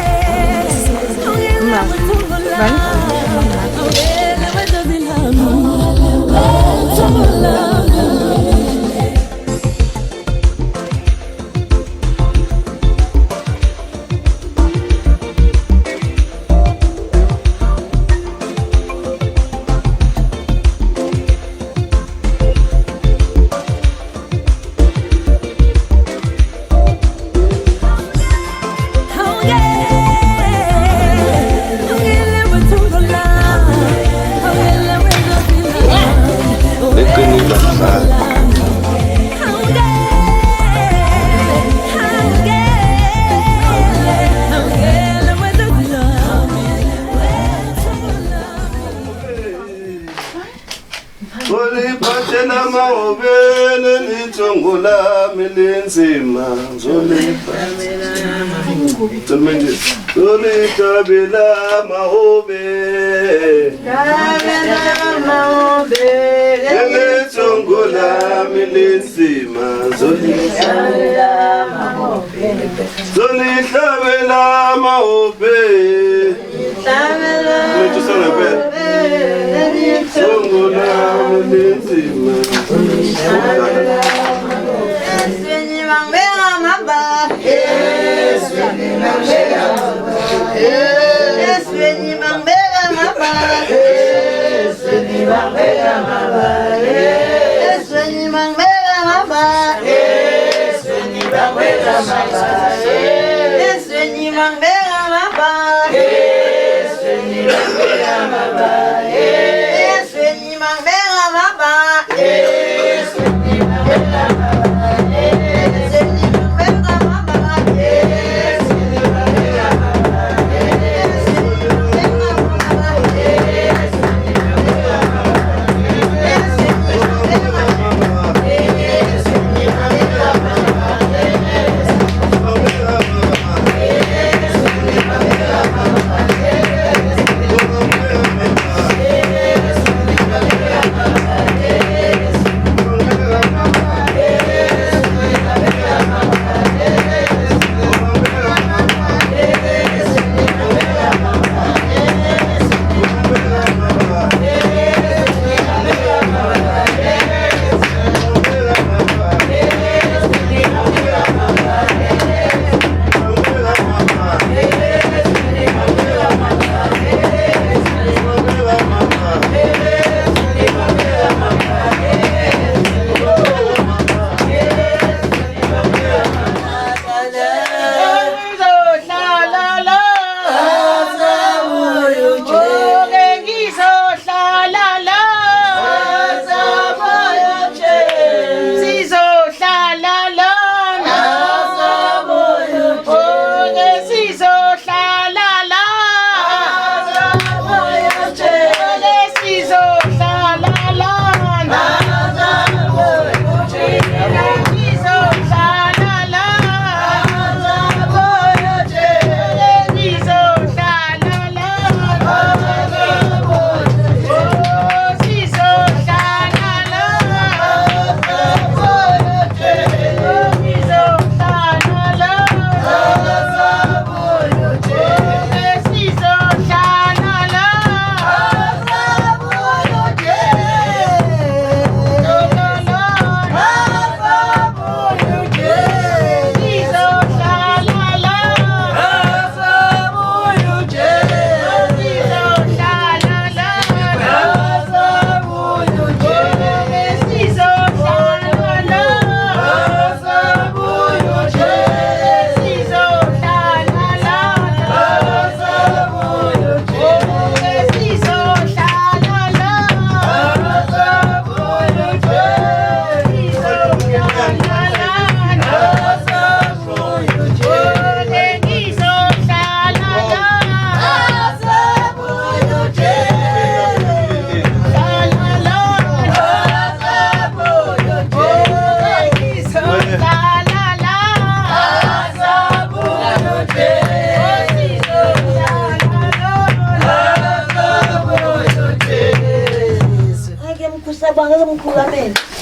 Speaker 6: Bye.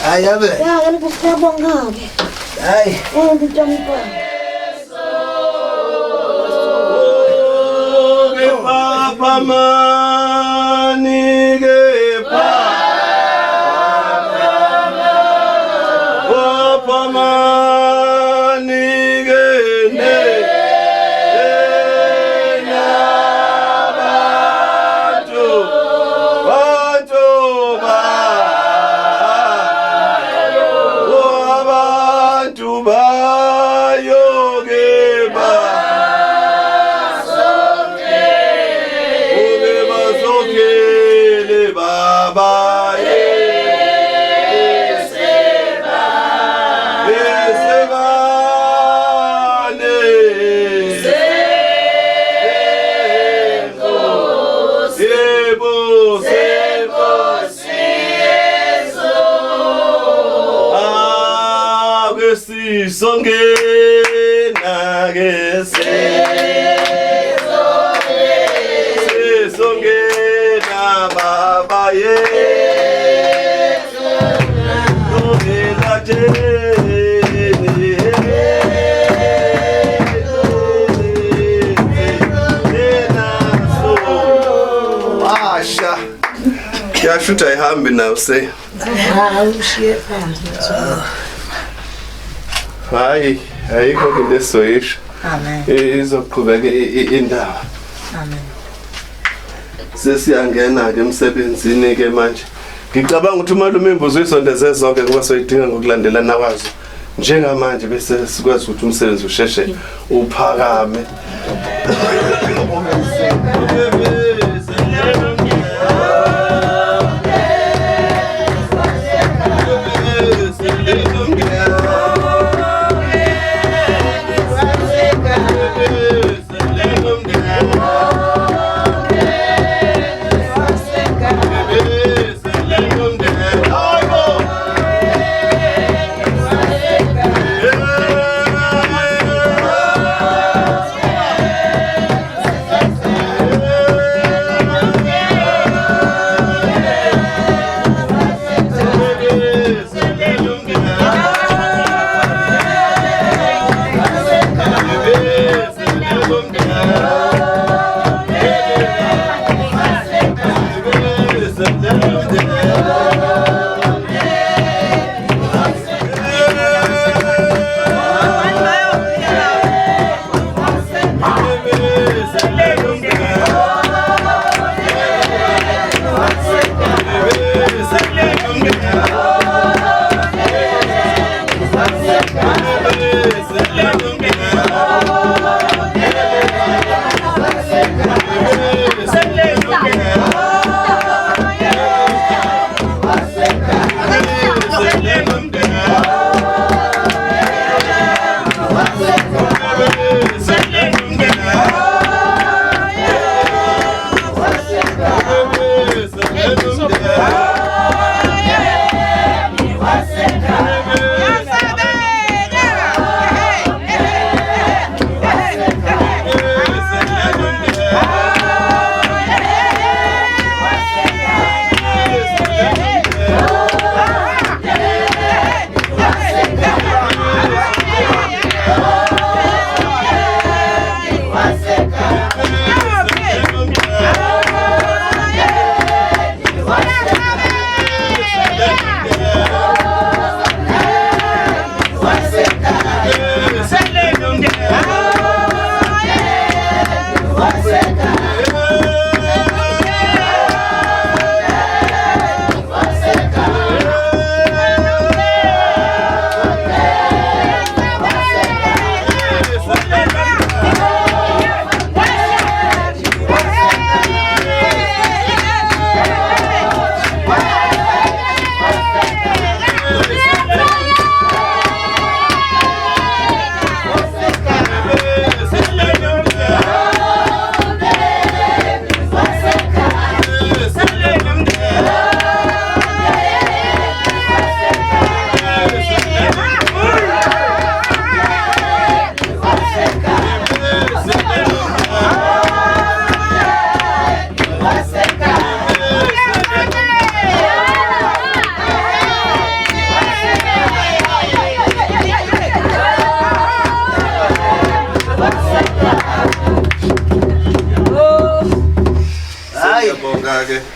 Speaker 6: Ay, a ver.
Speaker 7: Ya, kan gusto bang gabi.
Speaker 6: Ay.
Speaker 7: Dito pa.
Speaker 1: Papa mani ge Papa mani ge ne na bantu ba abantu ba yoge ba Ya shuta ihambi nayo se.
Speaker 7: Ushiye phansi.
Speaker 1: Hayi, ayikho into esoyisho.
Speaker 7: Amen.
Speaker 1: Izoqhubeka indaba.
Speaker 7: Amen.
Speaker 1: Sesiyangena ke emsebenzini ke manje. Ngicabanga ukuthi umalume imbuzo izondeze zonke ngoba soyidinga ngokulandelana kwazo. njengamanje bese sikwazi ukuthi umsebenzi usheshe uphakame.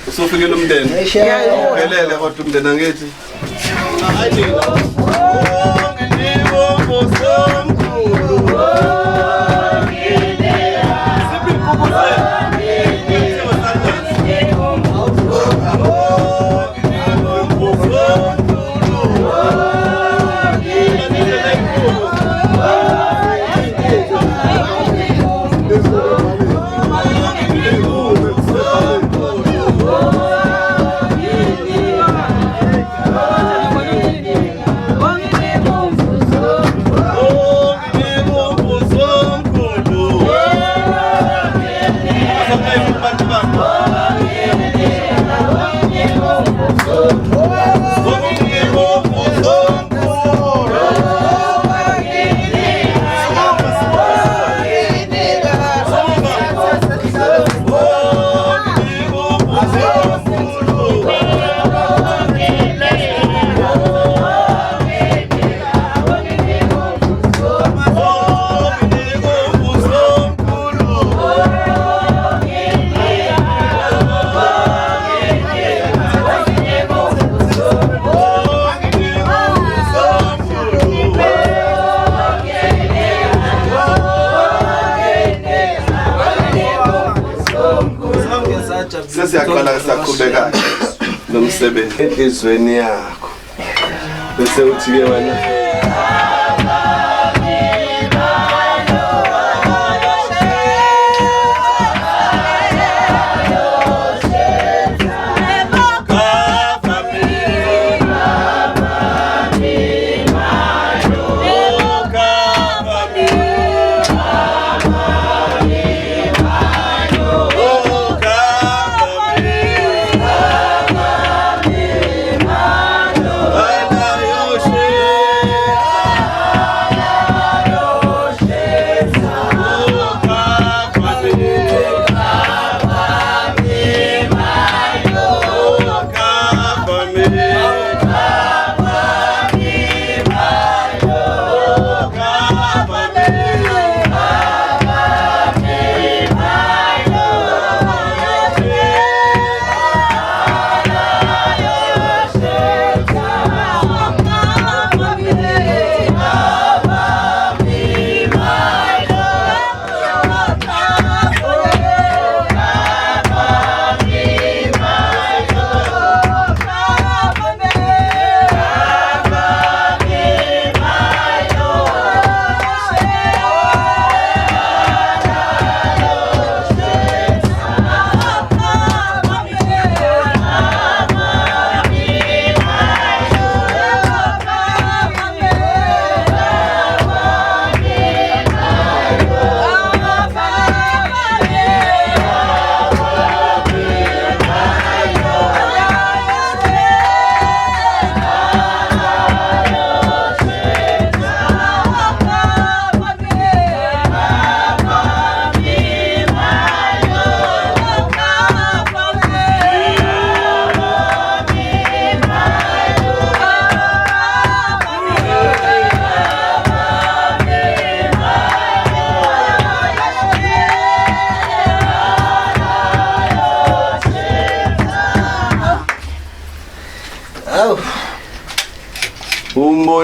Speaker 1: Usofikele umndeni. Uphelele kodwa umndeni angithi. Sesiyaqala saqhubeka nomsebenzi enhlizweni yakho bese uthi ke wena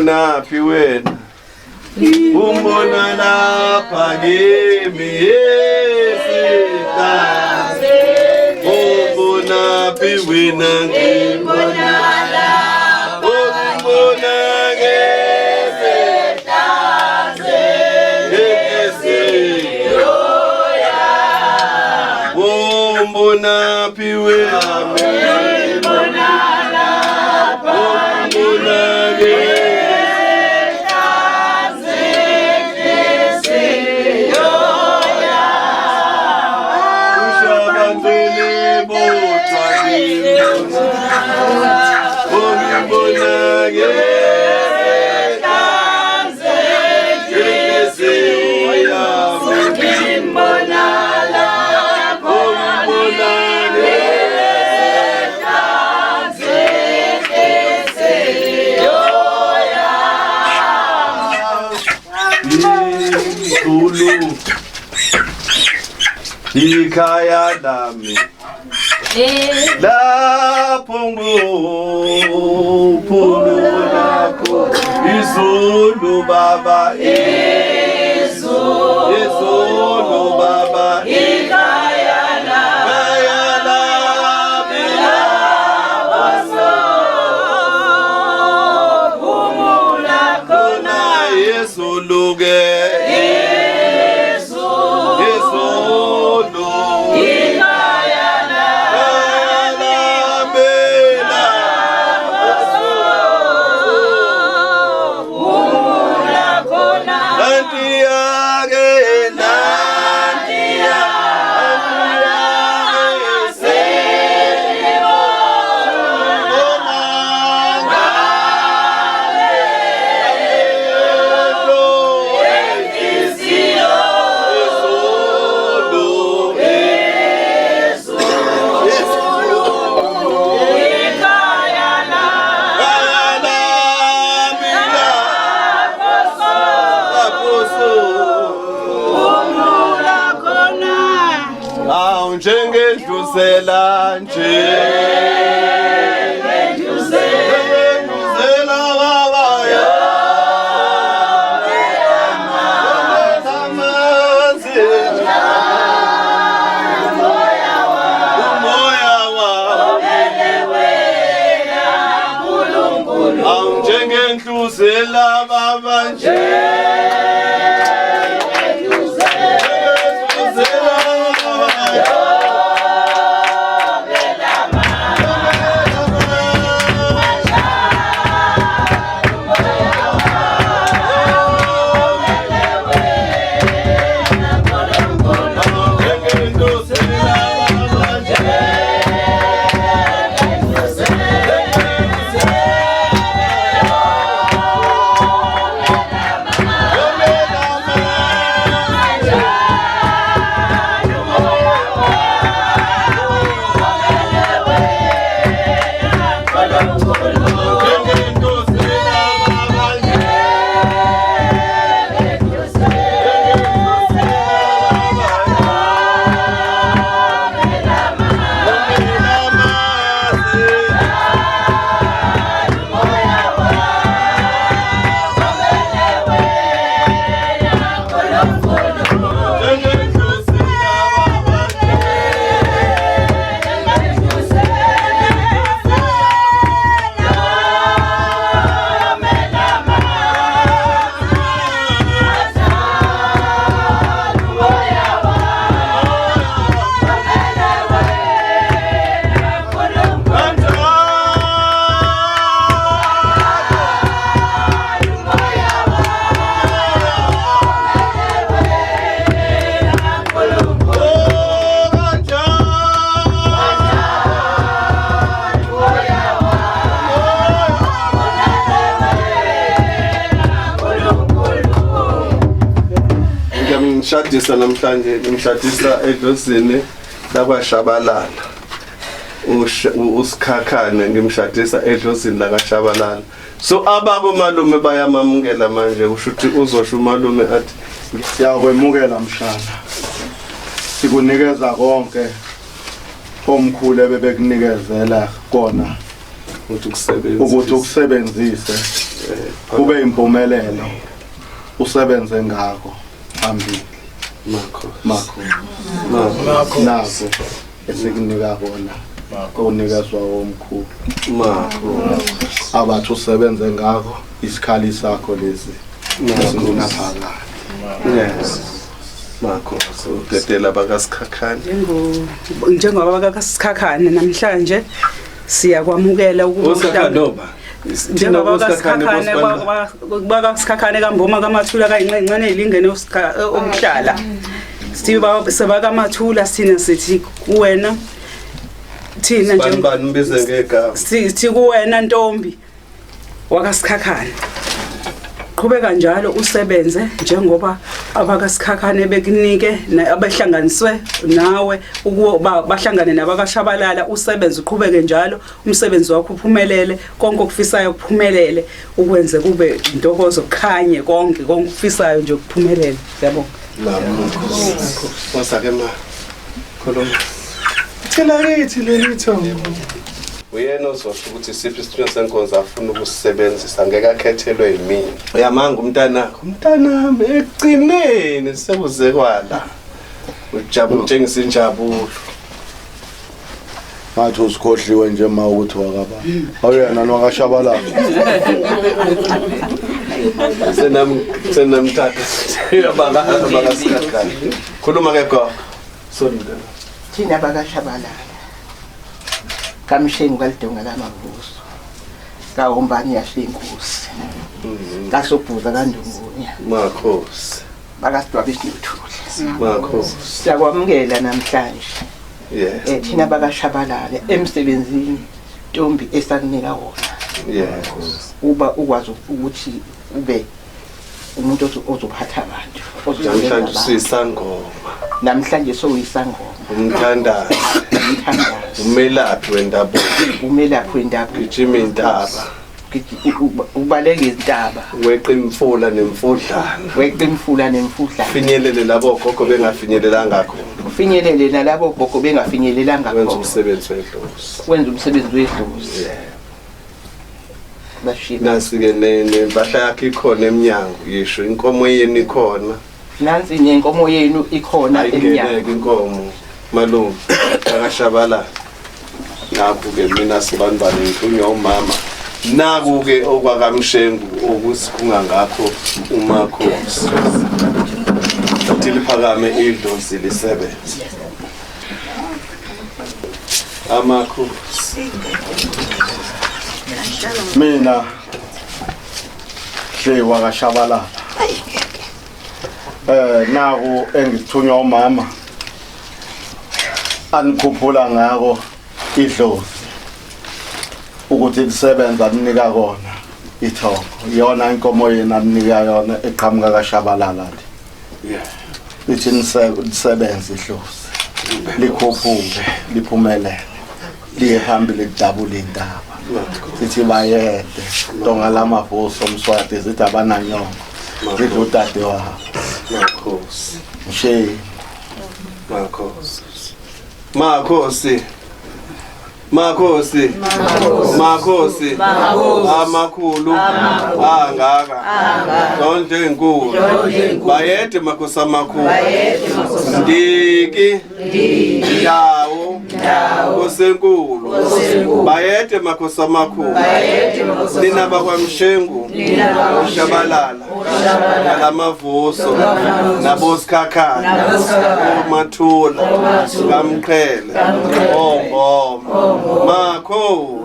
Speaker 1: umbona phi wena umbona lapha kimi yesikazi umbona phi wena ngimbona lapha umbona ngesikazi yesiyoya umbona phi wena ngimbona lapha umbona Ikhaya lami lapho nguphumulapho izulu baba izulu baba ikhaya lami lapho phumulapho izulu ke Njengedluzela nje Njengedluzela baba nje ngimshadisa namhlanje ngimshadisa edlozini lakwa Shabalala usikhakhane ngimshadisa edlozini lakwa Shabalala so ababo malume bayamamukela manje kusho ukuthi uzosho umalume athi
Speaker 8: siyakwemukela mshana sikunikeza konke omkhulu bebekunikezela kona ukuthi ukusebenzise kube impumelelo usebenze ngako phambili Makho nazo esikunika kona unikezwa omkhulu abathi usebenze ngako isikhali sakho lezi nasinaphakade
Speaker 1: yes Makho udedela bakasikhakhane
Speaker 3: njengoba bakasikhakhane namhlanje siyakwamukela ukuba njengoba bakasikhakhane kamboma kamathula kayincencane ezilingene okuhlala siba sebakamathula sina sithi kuwena thina nje
Speaker 1: bani bize ngegama
Speaker 3: sithi kuwena Ntombi wakasikhakhane qhubeka njalo usebenze njengoba abakasikhakhane bekunike abahlanganiswe nawe ukuba bahlangane nabakashabalala usebenze uqhubeke njalo umsebenzi wakho uphumelele konke okufisayo kuphumelele ukwenze kube intokozo khanye konke okufisayo nje kuphumelele yabonga
Speaker 1: wasake ma khuluma thela lithi lelitho uyena ozosho ukuthi isiphi isithunywa senkonzo afuna ukusisebenzisa ngeke akhethelwe yimina uyamanga umntanami ekugcineni sekuze kwala ujabule njengesinjabulo
Speaker 8: ngathi usikhohliwe nje ma ukuthi wakaba awuyena nokashabalala
Speaker 1: senamthatha abakasikhakhane khuluma ke gogo sorry mntana
Speaker 4: thina bakashabalala kamshengu kalidonga lamavuso kawombani yashenkosi kasobhuza kandungunya
Speaker 1: Makhosi
Speaker 4: bakasidwabe isinothule
Speaker 1: Makhosi
Speaker 4: siyakwamukela namhlanje
Speaker 1: yes
Speaker 4: thina bakashabalala emsebenzini Ntombi esakunika wona
Speaker 1: yes
Speaker 4: uba ukwazi ukuthi ube umuntu ozophatha abantu
Speaker 1: namhlanje sisangoma
Speaker 4: namhlanje soyisangoma
Speaker 1: umthandazi umelaphi wendabuko gijima intaba
Speaker 4: ubaleke izintaba
Speaker 1: weqa imfula nemfudlana finyelele labo gogo bengafinyelelanga khona
Speaker 4: ufinyelele nalabo gogo bengafinyelelanga khona
Speaker 1: wenza umsebenzi wedlozi nasi-ke nempahla yakhe ikhona eminyango yisho inkomo yenu ikhona
Speaker 4: nansi nenkomo yenu ikhona
Speaker 1: emnyango inkomo malungu akashabalala naku-ke mina sibanibani ngithunywa umama naku-ke okwakamshengu okusikhunga ngakho uMakhosithi liphakame idlozi lisebenze amakhosi
Speaker 8: mina shewa kashabalala naku engithunywa umama anikhuphula ngako idlozi ukuthi lisebenza linika kona ithongo yona inkomo yena anika yona eqhamuka kashabalala lithi nisebenze idlozi likhuphuke liphumelele liye phambili lidabule indaba sithi bayede donga lamavuso Mswati zithi abananyongo zithi udade wabo
Speaker 1: Makhosi
Speaker 8: msheyi
Speaker 1: Makhosi amakhulu angaka konke inkulu bayede Makhosi amakhulu ndiki ndawo kosenkulu bayede Makhosi amakhulu nina bakwamshengu Shabalala nalamavuso nabosikhakhane omathula kamqhele omboma Makho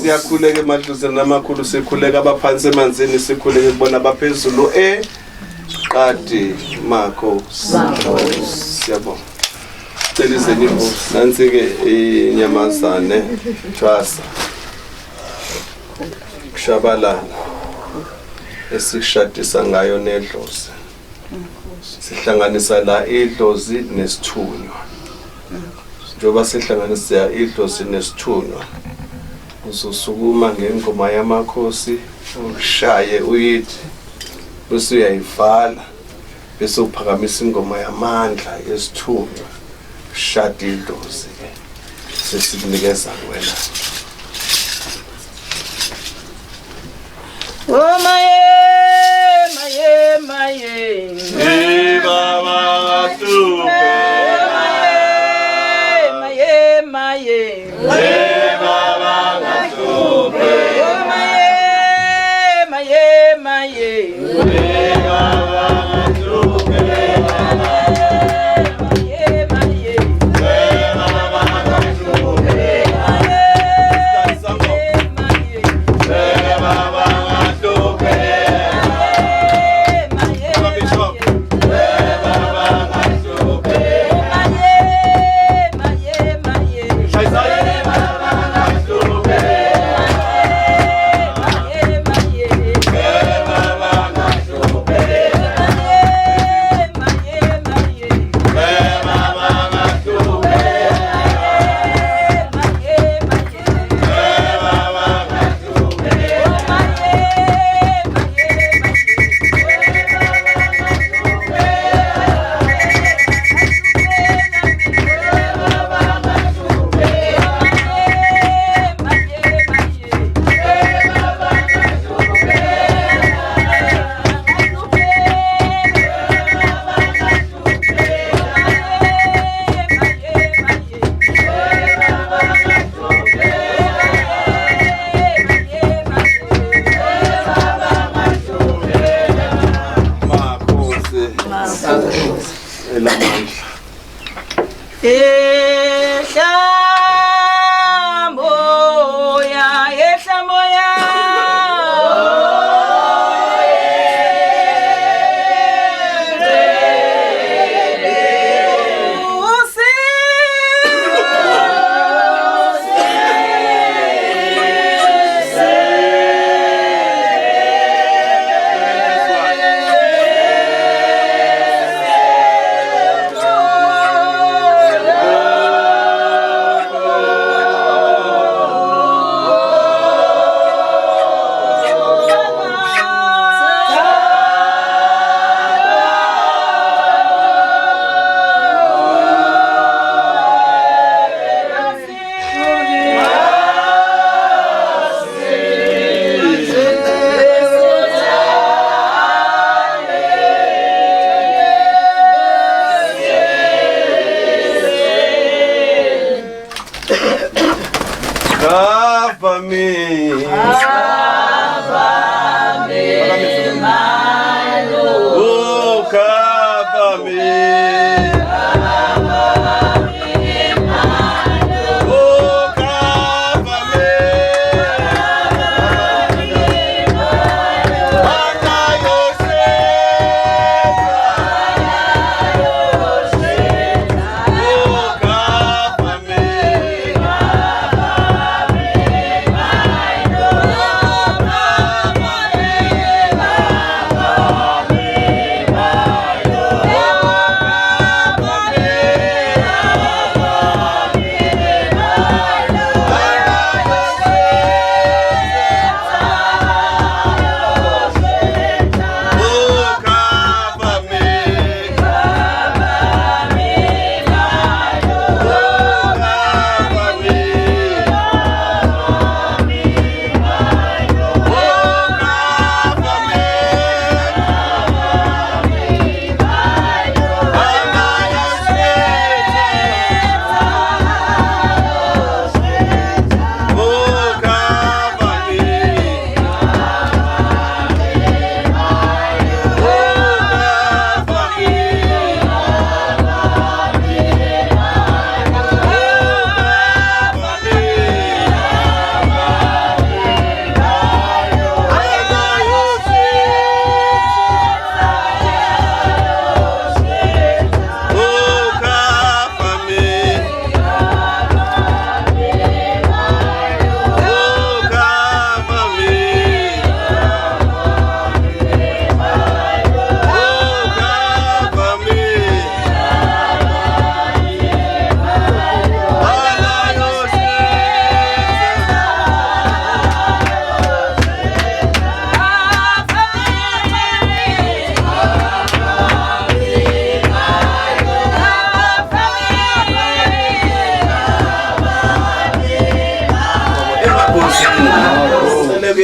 Speaker 1: siyakhuleka emadluzeni namakhulu sikhuleka abaphansi emanzini sikhuleka kubona abaphezulu qadi Makhosi siyabonga celizeni inkosi nansi ke inyamazane thwasa Shabalala esishadisa ngayo nedlozi sihlanganisa la idlozi nesithunywa njoba sihlanganisa idlozi nesithunywa uzosukuma ngengoma yamakhosi ushaye uyithi bese uyayivala bese uphakamisa ingoma yamandla yesithunywa shadi idlozi ke sesikunikeza wena
Speaker 3: Oh maye, maye.
Speaker 1: Baba tupe.
Speaker 3: Maye.
Speaker 1: Baba tupe.
Speaker 3: Oh maye.
Speaker 1: Baba tupe.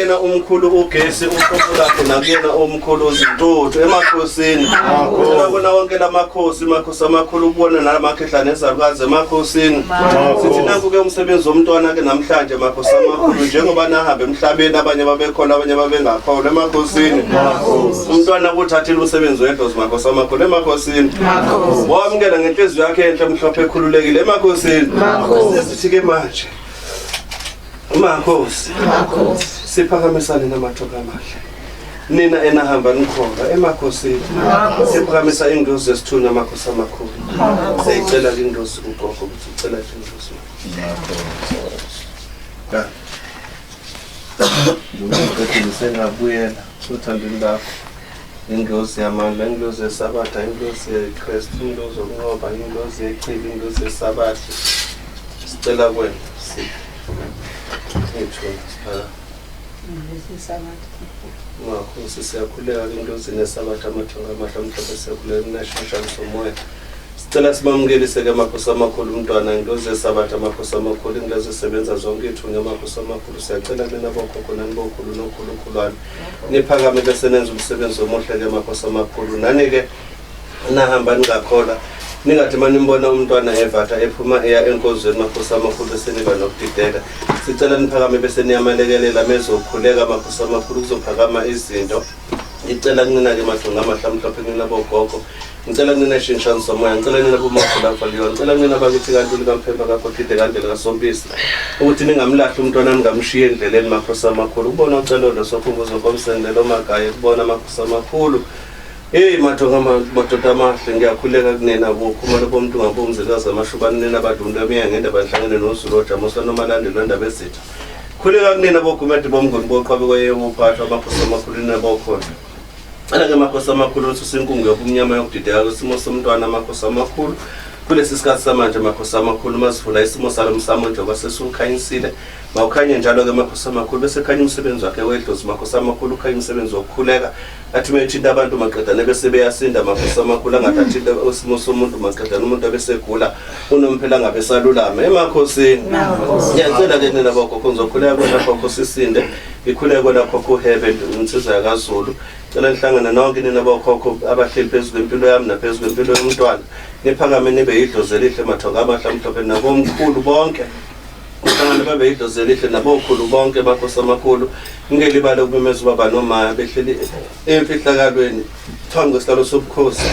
Speaker 1: nakuyena umkhulu ugesi uqoqo lakhe nakuyena umkhulu uzintuthi emakhosini ngicela bona wonke lamakhosi makhosi amakhulu ukubona nalamakhehlane ezalukazi emakhosini sithi nanku ke umsebenzi womntwana ke namhlanje makhosi amakhulu njengoba nahambe emhlabeni abanye babekhona abanye babengakholwa emakhosini umntwana ukuthathile umsebenzi wedlozi makhosi amakhulu emakhosini wamkela ngenhliziyo yakhe enhle mhlophe ekhululekile emakhosini sithi ke manje Makhosi siphakamisane namathoka amahle nina enahamba nikhona emakhosini siphakamisa indozi esithunywa amakhosi amakhulu siyicela indozi ugogo ukuthi ucela indozi Ngicela sengabuyela uthandweni lakho indozi yamandla indozi yesabatha indozi yeKristu indozi yokunqoba indozi yechibi indozi yesabatha sicela kwena Makhosi siyakhuleka indozi nesabatha amathonga amahle amhlophe siyakhuleka nashishana somoya sicela sibamkelise ke makhosi amakhulu umntwana indozi yesabatha amakhosi amakhulu indozi esebenza zonke ithunya amakhosi amakhulu siyacela mina bokhokho nani bokhulu nokhulukhulwana niphakame bese nenza umsebenzi omuhle ke makhosi amakhulu nani ke nahamba ningakhola ningathi manimbona umntwana evatha ephuma eya enkozweni makhosi amakhulu eseniba nokudideka sicela niphakame bese niyamalekelela mezokhuleka makhosi amakhulu kuzophakama izinto icela kunina ke mathunga amahle amhlophe kunina bogogo ngicela kunina shintshani somoya ngicela kunina bomakhulu afaliyo ngicela kunina bakithi kanti kaMphemba kaPhotide kanti kaSompisi ukuthi ningamlahli umntwana ningamshiye endleleni makhosi amakhulu kubona ucelo lo sokhumbuzo komsendelo magaya kubona makhosi amakhulu mathonga madoda amahle ngiyakhuleka kunena bokhumalo bomuntu ngabomzikazi amashubani nina badunda miyangenda bahlangene noZulu Jamusa nomalandelo ndaba ezitha khuleka kunena bogumede bomngoni boqhabe kweyemuphatha amakhosi amakhulu nina bokhona ke makhosi amakhulu usinkungu yobumnyama yokudideka isimo somntwana amakhosi amakhulu kulesi sikhathi samanje makhosi amakhulu masivula isimo salomsamo njengoba sesukhanyisile mawukhanye njalo ke makhosi amakhulu bese khanya umsebenzi wakhe wedlozi makhosi amakhulu ukhanya umsebenzi wokukhuleka athi methinta abantu maqedane bese beyasinda makhosi amakhulu angathathi isimo somuntu maqedane umuntu abesegula unomphela ngabe salulama emakhosini ngiyacela ke nina bokhokho ngizokhuleka kwena khokho sisinde ikhuleka kwena khokho uhebe insizwa yakaZulu cela nihlangana nonke nina bokhokho abahleli phezulu kwempilo yami naphezulu kwempilo yomntwana niphakame nibe yidlozi elihle mathonga amahle amhlophe nabomkhulu bonke Uhlangane babe yidlozi elihle nabokhulu bonke makhosi amakhulu ngelibala ukubemeza ubaba noma behleli emfihlakalweni phambi kwesihlalo sobukhosi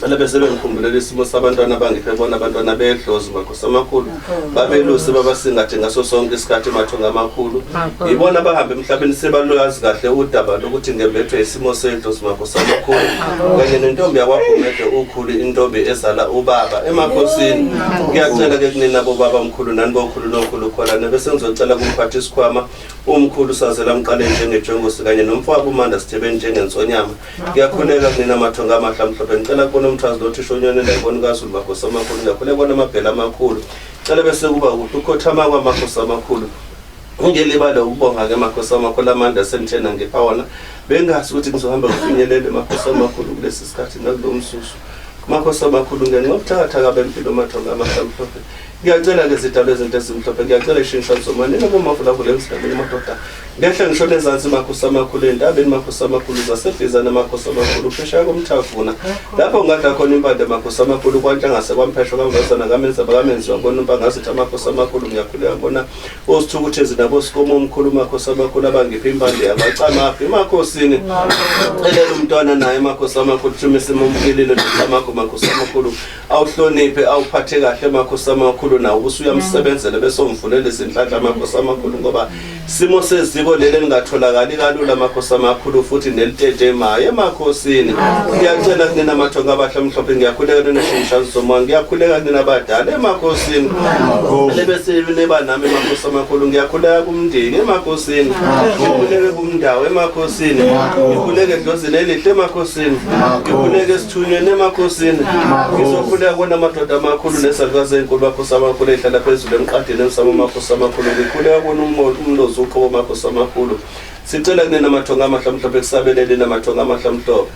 Speaker 1: bese bengikhumbulele isimo sabantwana bangiphe bona abantwana bedlozi makhosi amakhulu babelusi babasingathe ngaso sonke isikhathi mathonga amakhulu ibona bahambe emhlabeni sebaloyazi kahle udaba lokuthi ngembethwe isimo sedlozi makhosi amakhulu kanye nentombi yakwabhumede ukhulu intombi ezala ubaba emakhosini ngiyacela ke kunina bobaba omkhulu nani bokhulu nokhulu khona bese ngizocela kumphathi isikhwama umkhulu sazela mqale njengejongosi kanye nomfowabo uManda Sithebeni njengensonyama ngiyakhuleka kunina mathonga amahle amhlophe ngicela kubona umthazi lothi shonyane ndayibona kaZulu makhosi amakhulu ngiyakhuleka kubona amabhela amakhulu cela bese kuba ukuthi ukhothama kwamakhosi amakhulu ngelibala ukubonga ke makhosi amakhulu amanda sentena ngepawona bengazi ukuthi ngizohamba ngifinyelele makhosi amakhulu kulesi sikhathi nakulomsusu makhosi amakhulu ngenqokuthakatha bempilo mathonga amahle amhlophe ngiyacela ke izidalo ezinto ezimhlophe ngiyacela ishintshani somane nabomavula emhlabeni madoda ngehle ngishone ezansi makhosi amakhulu endabeni makhosi amakhulu zasebhizana makhosi amakhulu phesheya komthafuna lapho ngadla khona impande makhosi amakhulu kwantsha ngase kwamphesho kamvazana kamenza bakamenzi wabona umpangasithi amakhosi amakhulu ngiyakhuleka bona osithukuthezi nabo sikomo omkhulu makhosi amakhulu abangipha impande yabacamaphi emakhosini elela umntwana naye makhosi amakhulu thumisimo umkililo nothamako makhosi amakhulu awuhloniphe awuphathe kahle makhosi amakhulu nawo usuyamsebenzele bese umvulele izinhlanhla amakhosi amakhulu ngoba simo seziko leli lingatholakali kalula makhosi amakhulu futhi nelitejemayo emakhosini ngiyacela kunina amathonga abahle amhlophe ngiyakhuleka neshintshazo somoya ngiyakhuleka kunina abadala emakhosini lebese neba nami makhosi amakhulu ngiyakhuleka kumndeni emakhosini ngikhuleke kumndawo emakhosini ngikhuleke edlozini elihle emakhosini ngikhuleke esithunyweni emakhosini ngizokhuleka kona amadoda amakhulu nesalukazi enkulu makhosi amakhulu ehlala phezulu emqadeni emsamo makhosi amakhulu ngikhuleka kona umlozi uqobo makhosi amakhulu sicela kunina amathonga amahle amhlophe kusabelele namathonga amahle amhlophe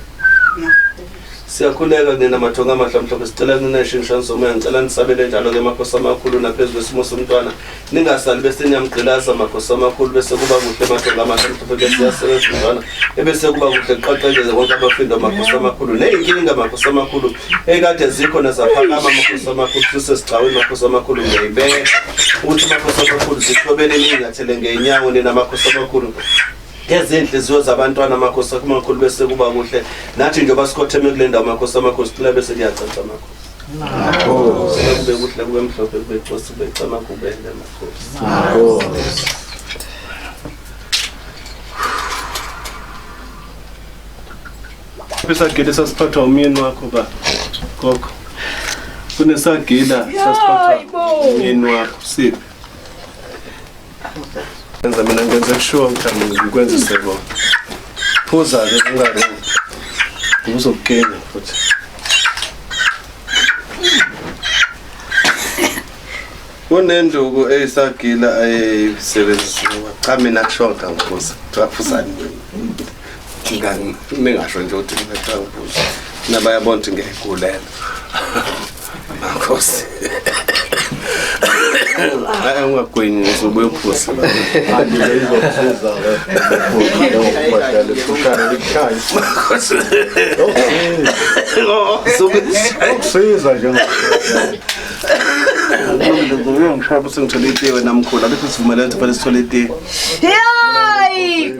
Speaker 1: Siyakhuleka nina mathonga amahlamhlophe sicela kunenation somoya ngicela nisabele njalo ke Makhosi amakhulu naphezulu kwesimo somntwana ningasali bese niyamgqilaza Makhosi amakhulu bese kuba kuhle mathonga amahlamhlophe bese siyasebenza njalo ebese kuba kuhle qaqekeze konke abafindo Makhosi amakhulu neyinkinga Makhosi amakhulu ekade zikhona zaphakama Makhosi amakhulu sisesicaweni Makhosi amakhulu ngiyibeka ukuthi Makhosi amakhulu zihlobene ningathele ngeenyawo nina Makhosi amakhulu ezinhliziyo zabantwana Makhosi amakhulu bese kuba kuhle nathi njengoba sikhotheme kule ndawo Makhosi amakhulu sicela bese kuyacaca Makhosi kube kuhle kube mhlophe kube xosi kube cama kubende Makhosi Besagila sasiphathwa umyeni wakho ba gogo kunesagila sasiphathwa umyeni wakho siphi Enza mina ngenze sure ukuthi ngikwenza isebo. Phuza ke ungari. Uzokugena futhi. Kunenduku eyisagila ayisebenzisa. Cha mina kushoda ngiphuza. Twaphuzani. Ngani ningasho nje ukuthi ngiyaqhamuza. Nabayabona ukuthi ngiyigulela. Makhosi. Ungagwenyi uzobe uphusa la. Angike izokusiza Ukusiza nje. Ngishapha sengithole itiwe namkhulu abekho sivumelana ukuthi sithole itiwe.
Speaker 3: Hayi!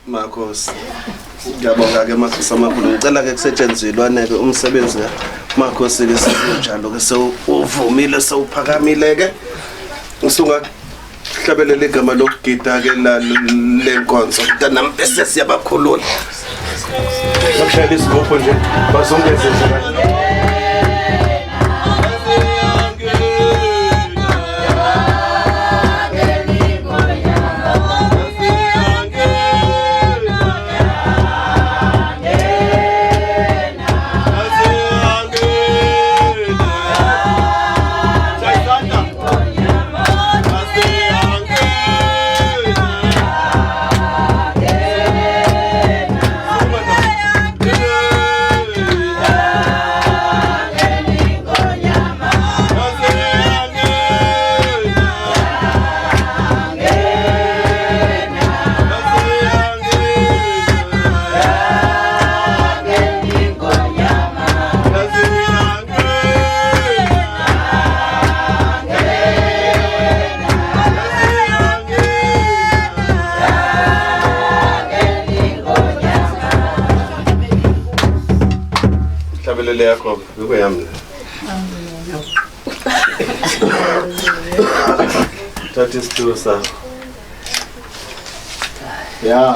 Speaker 1: Makhosi. Ngiyabonga ke Makhosi amakhulu ngicela ke kusetshenzilwane ke umsebenzi Makhosi ke sinjalo ke sewuvumile sewuphakamile ke usungahlabelela igama lokugida ke la lenkonzo nami bese siyabakhulula Bakushaya isigubhu nje bazongeze nje Hlabelele yakho bekuyami Thatha isitulo sakho
Speaker 8: Yeah.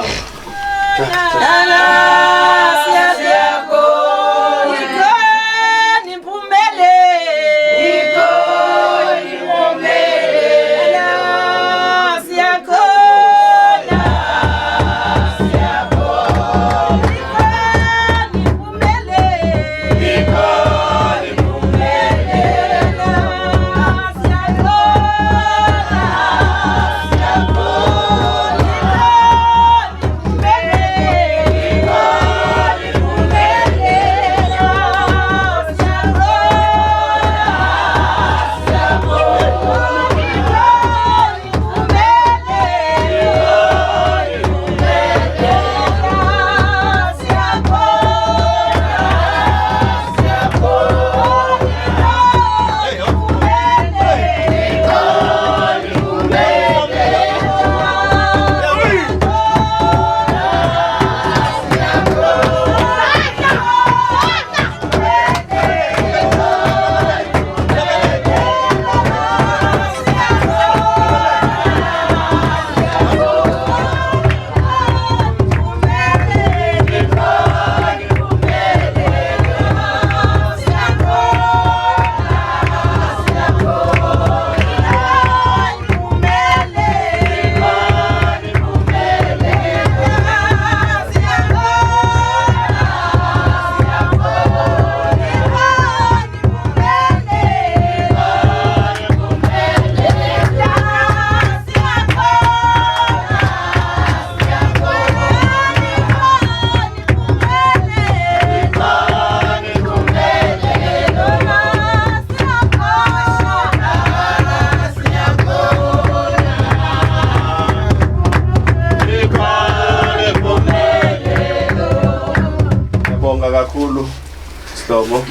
Speaker 1: Zobo.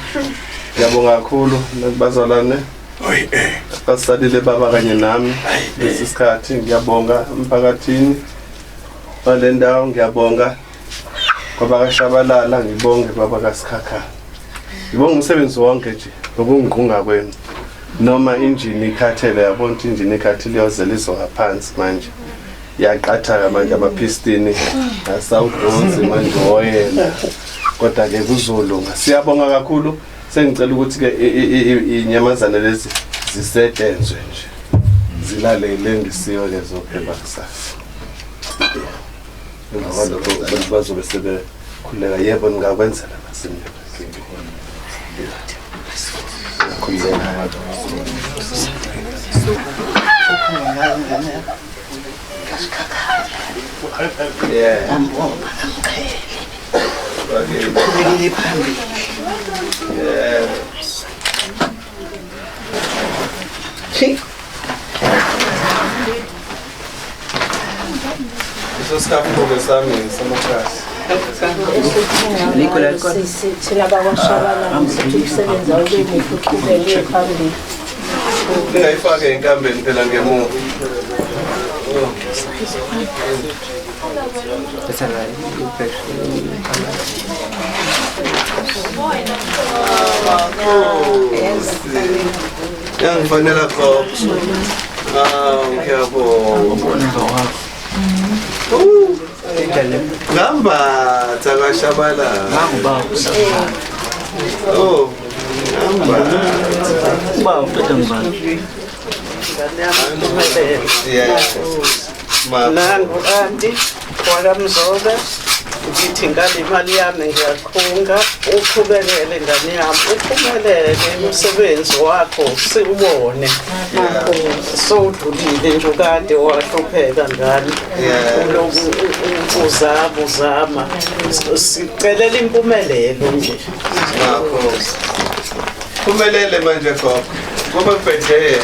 Speaker 1: Ngiyabonga kakhulu nakubazalwane. Basalile baba kanye nami lesi sikhathi ngiyabonga emphakathini wale ndawo ngiyabonga baba kaShabalala ngibonge baba kaSikhakha ngibonga umsebenzi wonke nje ngokungqunga kwenu noma injini ikhathele yabona injini ikhathele yozela izongaphansi manje yaqatha manje amapistini asawudonsi manje oyela kodwa ke kuzolunga siyabonga kakhulu sengicela ukuthi ke inyamazana lezi zisetshenzwe nje zilalele ngisiyo lezo phela kusasa ngoba bazobe sebekhuleka yebo ningakwenzela nasemini khuleka yeah Isso está por começar mesmo, só uma classe.
Speaker 7: Thina bakwaShabalala sithukusebenza ulimi futhi phambili.
Speaker 1: Ngayifake enkambeni phela ngemuva. Yangifanela kopho. Ngiyabonga. Ngamba takashabalala. Oh, ngamba.
Speaker 4: Ba ufeta ngibani?
Speaker 1: Yes.
Speaker 9: Nangu anti kwakamzobe ngithi ngale imali yami ngiyakhunga uqhubekele ngane yami uphumelele umsebenzi wakho siubone sowudlulile nje kade wahlupheka ngani uzama sicelela impumelelo nje
Speaker 1: Makhosi. Phumelele manje gogo. Kube kubhedle.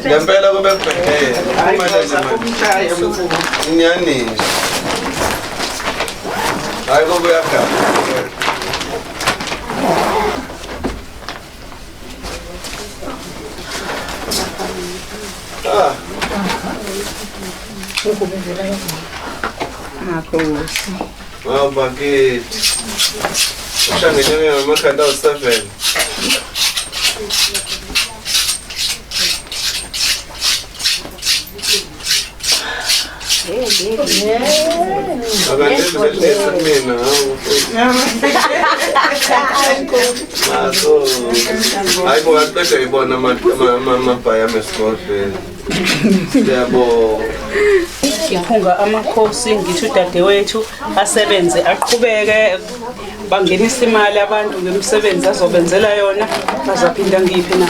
Speaker 1: Ngempela kube kubhedle. Phumelele manje. Inyani. Hayi kube yakha.
Speaker 9: Makhosi.
Speaker 1: Bakithi. Ushangene ngamakhanda awu7. Hayi bongaqeda ibona amabhaya amesigodlweni. Siyabonga.
Speaker 3: Ngiphunga amakhosi ngithi udadewethu asebenze aqhubeke bangenisa imali abantu ngemisebenzi azobenzela yona bazaphinda ngiphi na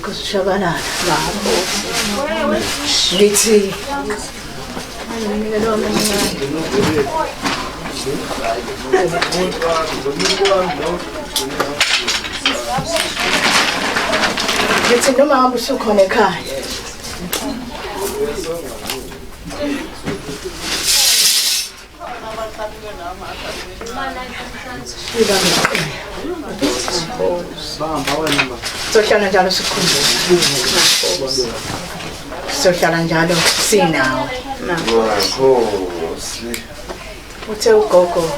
Speaker 7: Makhosi Shabalala. Lithi. Lithi noma hamba usukhona ekhaya. Sohlala njalo sikhumbule. Sohlala njalo sinawo.
Speaker 1: Makhosi.
Speaker 7: Uthe ugogo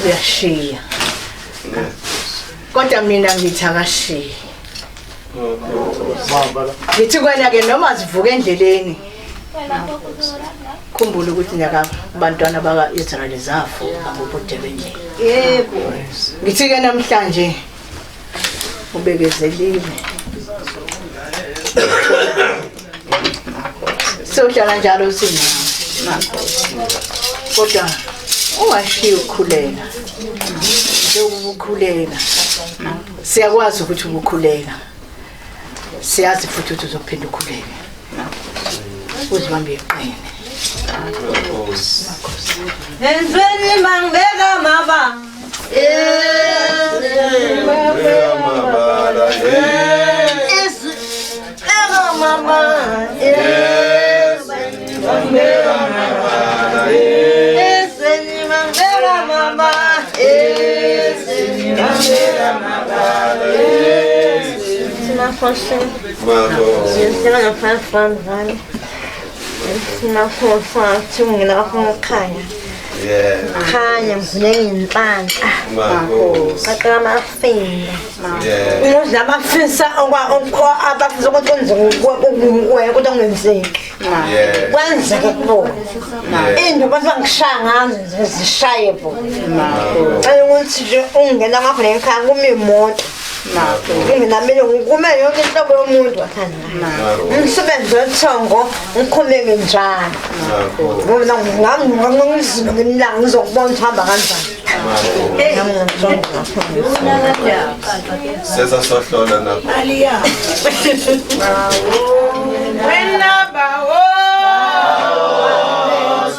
Speaker 7: uyashiya. Kodwa mina ngithi akashiya. Ngithi kwena ke noma sivuka endleleni. Khumbula ukuthi nyaka abantwana baka Israel zafu ngobudebeni. Yebo. Ngithi ke namhlanje ubekezelile. Sohlala njalo sinawo. Kodwa ungashiya ukukhulela. Ukukhulela. Siyakwazi ukuthi ukukhuleka. Siyazi futhi ukuthi uzophinda ukhuleke. Uzibambe iqine.
Speaker 10: Enzweni mangeka mama. Makhosi. Siyasela ngaphandle. Makhosi ngina ukukhanya.
Speaker 1: Yeah.
Speaker 10: Khanya ngivule ngimpandla.
Speaker 1: Makhosi.
Speaker 10: Qaqala amafinda.
Speaker 1: Yeah.
Speaker 10: Umuntu abafisa abafisa ukuthi kwenziwe kodwa kungenzeki.
Speaker 1: Yeah.
Speaker 10: Kwenzeke kubona. Indaba bangishaya ngazo zishaye bo. Ngicela ukuthi nje ungena ngapha ekhaya kuma imoto. Nginamele ngikume yonke inhlobo yomuntu wathanda. Umsebenzi wethongo ngikhuleke njalo. Ngoba ngangizizwa ngimlanga ngizokubona uhamba kanjani.
Speaker 1: Sesa sohlola lapha.
Speaker 3: Aliya. Wena bawo.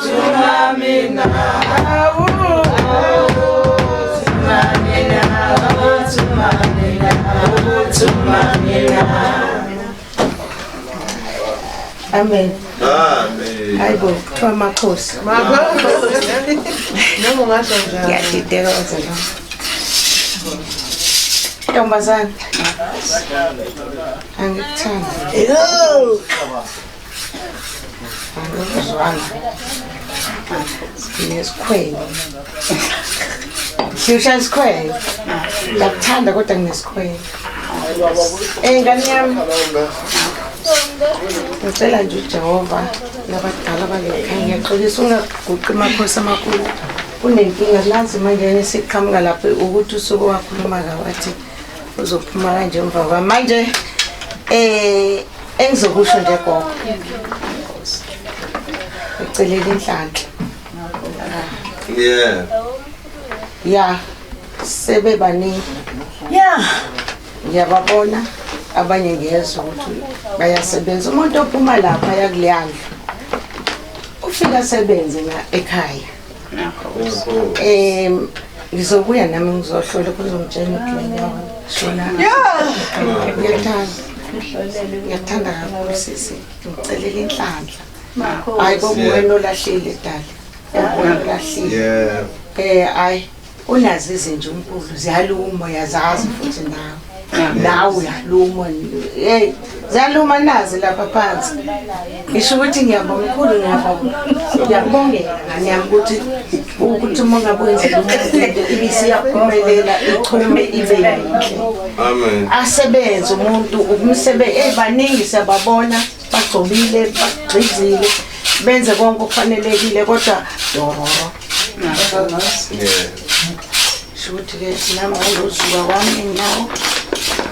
Speaker 3: Tumamina.
Speaker 7: Amen.
Speaker 1: Amen.
Speaker 7: Hayibo kuthiwa Makhosi.
Speaker 3: Noma ngasho njalo.
Speaker 7: Ngiyadideka wazela. Ntombazana. Angikuthanda.
Speaker 10: Yo.
Speaker 7: Angikuzwanga. Nesikhwele. Siyusha isikhwele. Ngakuthanda kodwa nginesikhwele. Ngani yami. Ngicela nje uJehova labadala balekhaya ngiyaxolisa ungaguqi Makhosi amakhulu. Unenkinga lazi manje siqhamuka lapho ukuthi usuku wakhuluma kawathi uzophuma kanje emva kwami. Manje engizokusho nje gogo. Ucelela inhlanhla.
Speaker 1: Yeah.
Speaker 7: Ya sebe baningi.
Speaker 10: Yeah.
Speaker 7: Ngiyababona abanye ngiyezwa ukuthi bayasebenza. Umuntu ophuma lapha yakuleyandla ufika sebenze ekhaya. Ngizobuya nami ngizohlola kuzongitshela ukuthi shona. Ngiyathanda kakhulu sisi. Ngicelela inhlanhla. Hayi kobuwena olahlile dala. Olahlile. Hayi unazi izinto unkulu ziyaluma yazazi futhi nawe uyaluma. Hey ziyaluma nazi lapha phansi. Ngisho ukuthi ngiyabonga kakhulu ngiyabongela ngani ukuthi umonga bwenza umuntu ibisi yaphumelela ichume ibe yinhle.
Speaker 1: Amen.
Speaker 7: Asebenze umuntu umsebenzi baningi siyababona bagcobile bagcizile benze konke okufanelekile kodwa dororo.
Speaker 1: Yeah.
Speaker 7: Shuthi ke nami ngozuka kwami ngawo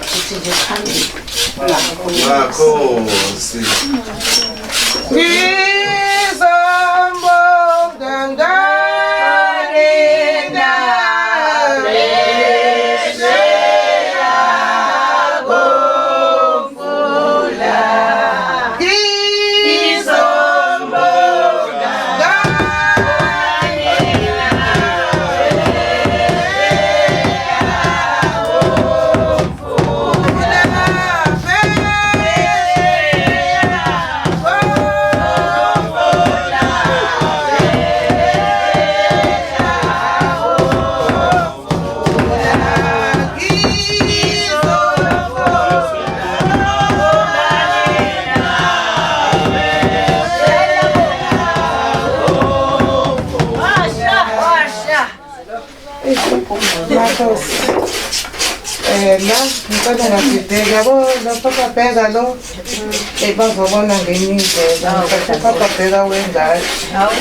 Speaker 7: ukuthi nje phambili.
Speaker 1: Makhosi.
Speaker 3: Ngizambonga ngani nawe.
Speaker 7: Makhosi. La ngicela ngabhideka yabo lapha bheka lo bazobona ngenye indlela lapha bheka wengane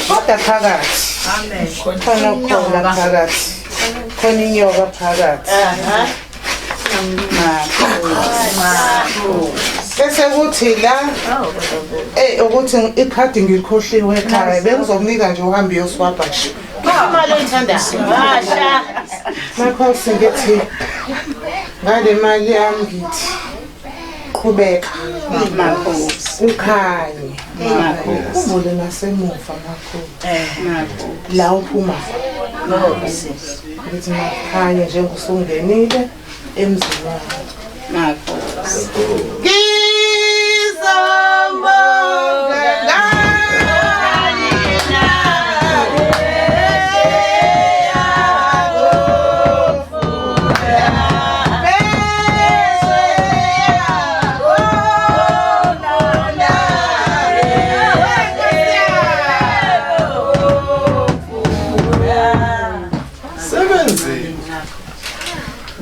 Speaker 7: kodwa phakathi amen khona phakathi khona inyoka phakathi bese kuthi la ukuthi ikhadi ngikhohliwe ekhaya bengizokunika nje uhambe uyoswapha nje
Speaker 10: imali oyithandayo masha
Speaker 7: Makhosi ngithi ngale mali yami ngithi qhubeka Makhosi ukhanye Makhosi nasemuva Makhosi la uphuma Makhosi ngithi makhanye njengosungenile emzini wakho Makhosi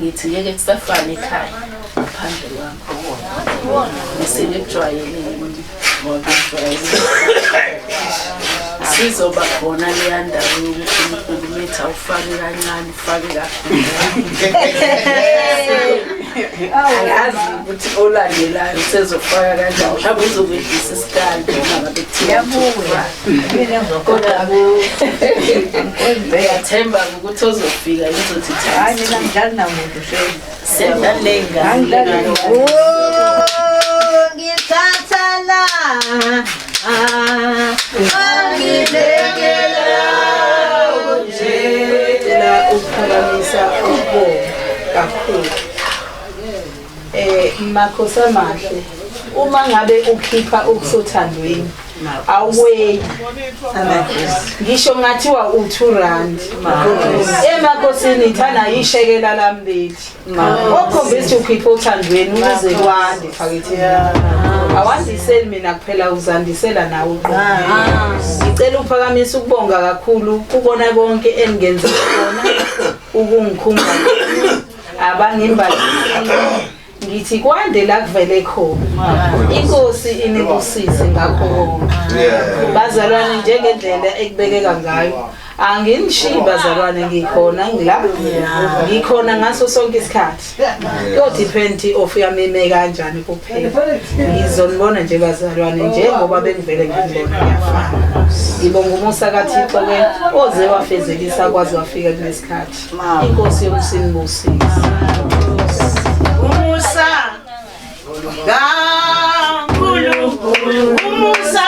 Speaker 5: ngithi ngeke kusafana ekhaya ngaphandle kwakho ngisile kujwayeleni ngoba sizoba khona leya ndawo yokuthi uMpulumetha ufake kancane ufake kakhulu angazi ukuthi olandelayo usezofaka kanjani mhlawumbe uzokwehlisa isikali noma ngabe kuthiwa ngiyathemba ukuthi ozofika izothi hayi mina ngidlali namuntu siyalenga
Speaker 10: ngithatha la angilekela
Speaker 3: ujela ukuphakamisa ukubonga kakhulu Makhosi amahle uma ngabe ukhipha ukusothandweni away ngisho ngathiwa u2 rand eMakhosini ithana ishekela lambili okhombisa ukhipha uthandweni ukuze kwande fakithi awandiseli mina kuphela uzandisela nawe ngicela uphakamisa ukubonga kakhulu kubona konke engenza khona ukungikhumba abangimbathi ngithi kwande la kuvele khona inkosi inibusise ngakho konke bazalwane njengendlela ekubekeka ngayo anginishiyi bazalwane ngikhona ngikhona ngaso sonke isikhathi yo depend of yameme kanjani kuphela ngizonibona nje bazalwane njengoba bengivele ngibona ngiyafana ngibonga umusa kaThixo ke oze wafezekisa kwazi wafika kulesikhathi inkosi yokusinibusisa
Speaker 10: umusa kaNkulunkulu umusa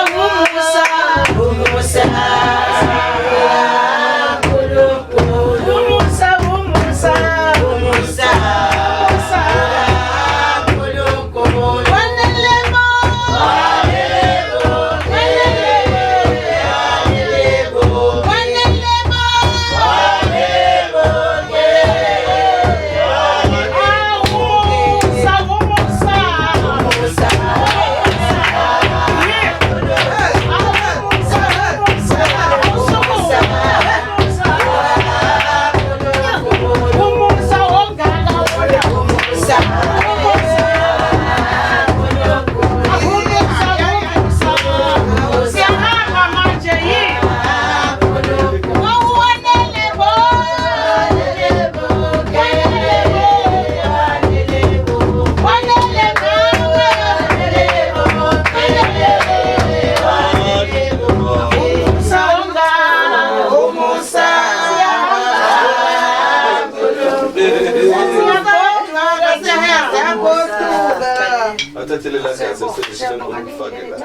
Speaker 1: Athathelele la ngase sesifike ngomfake la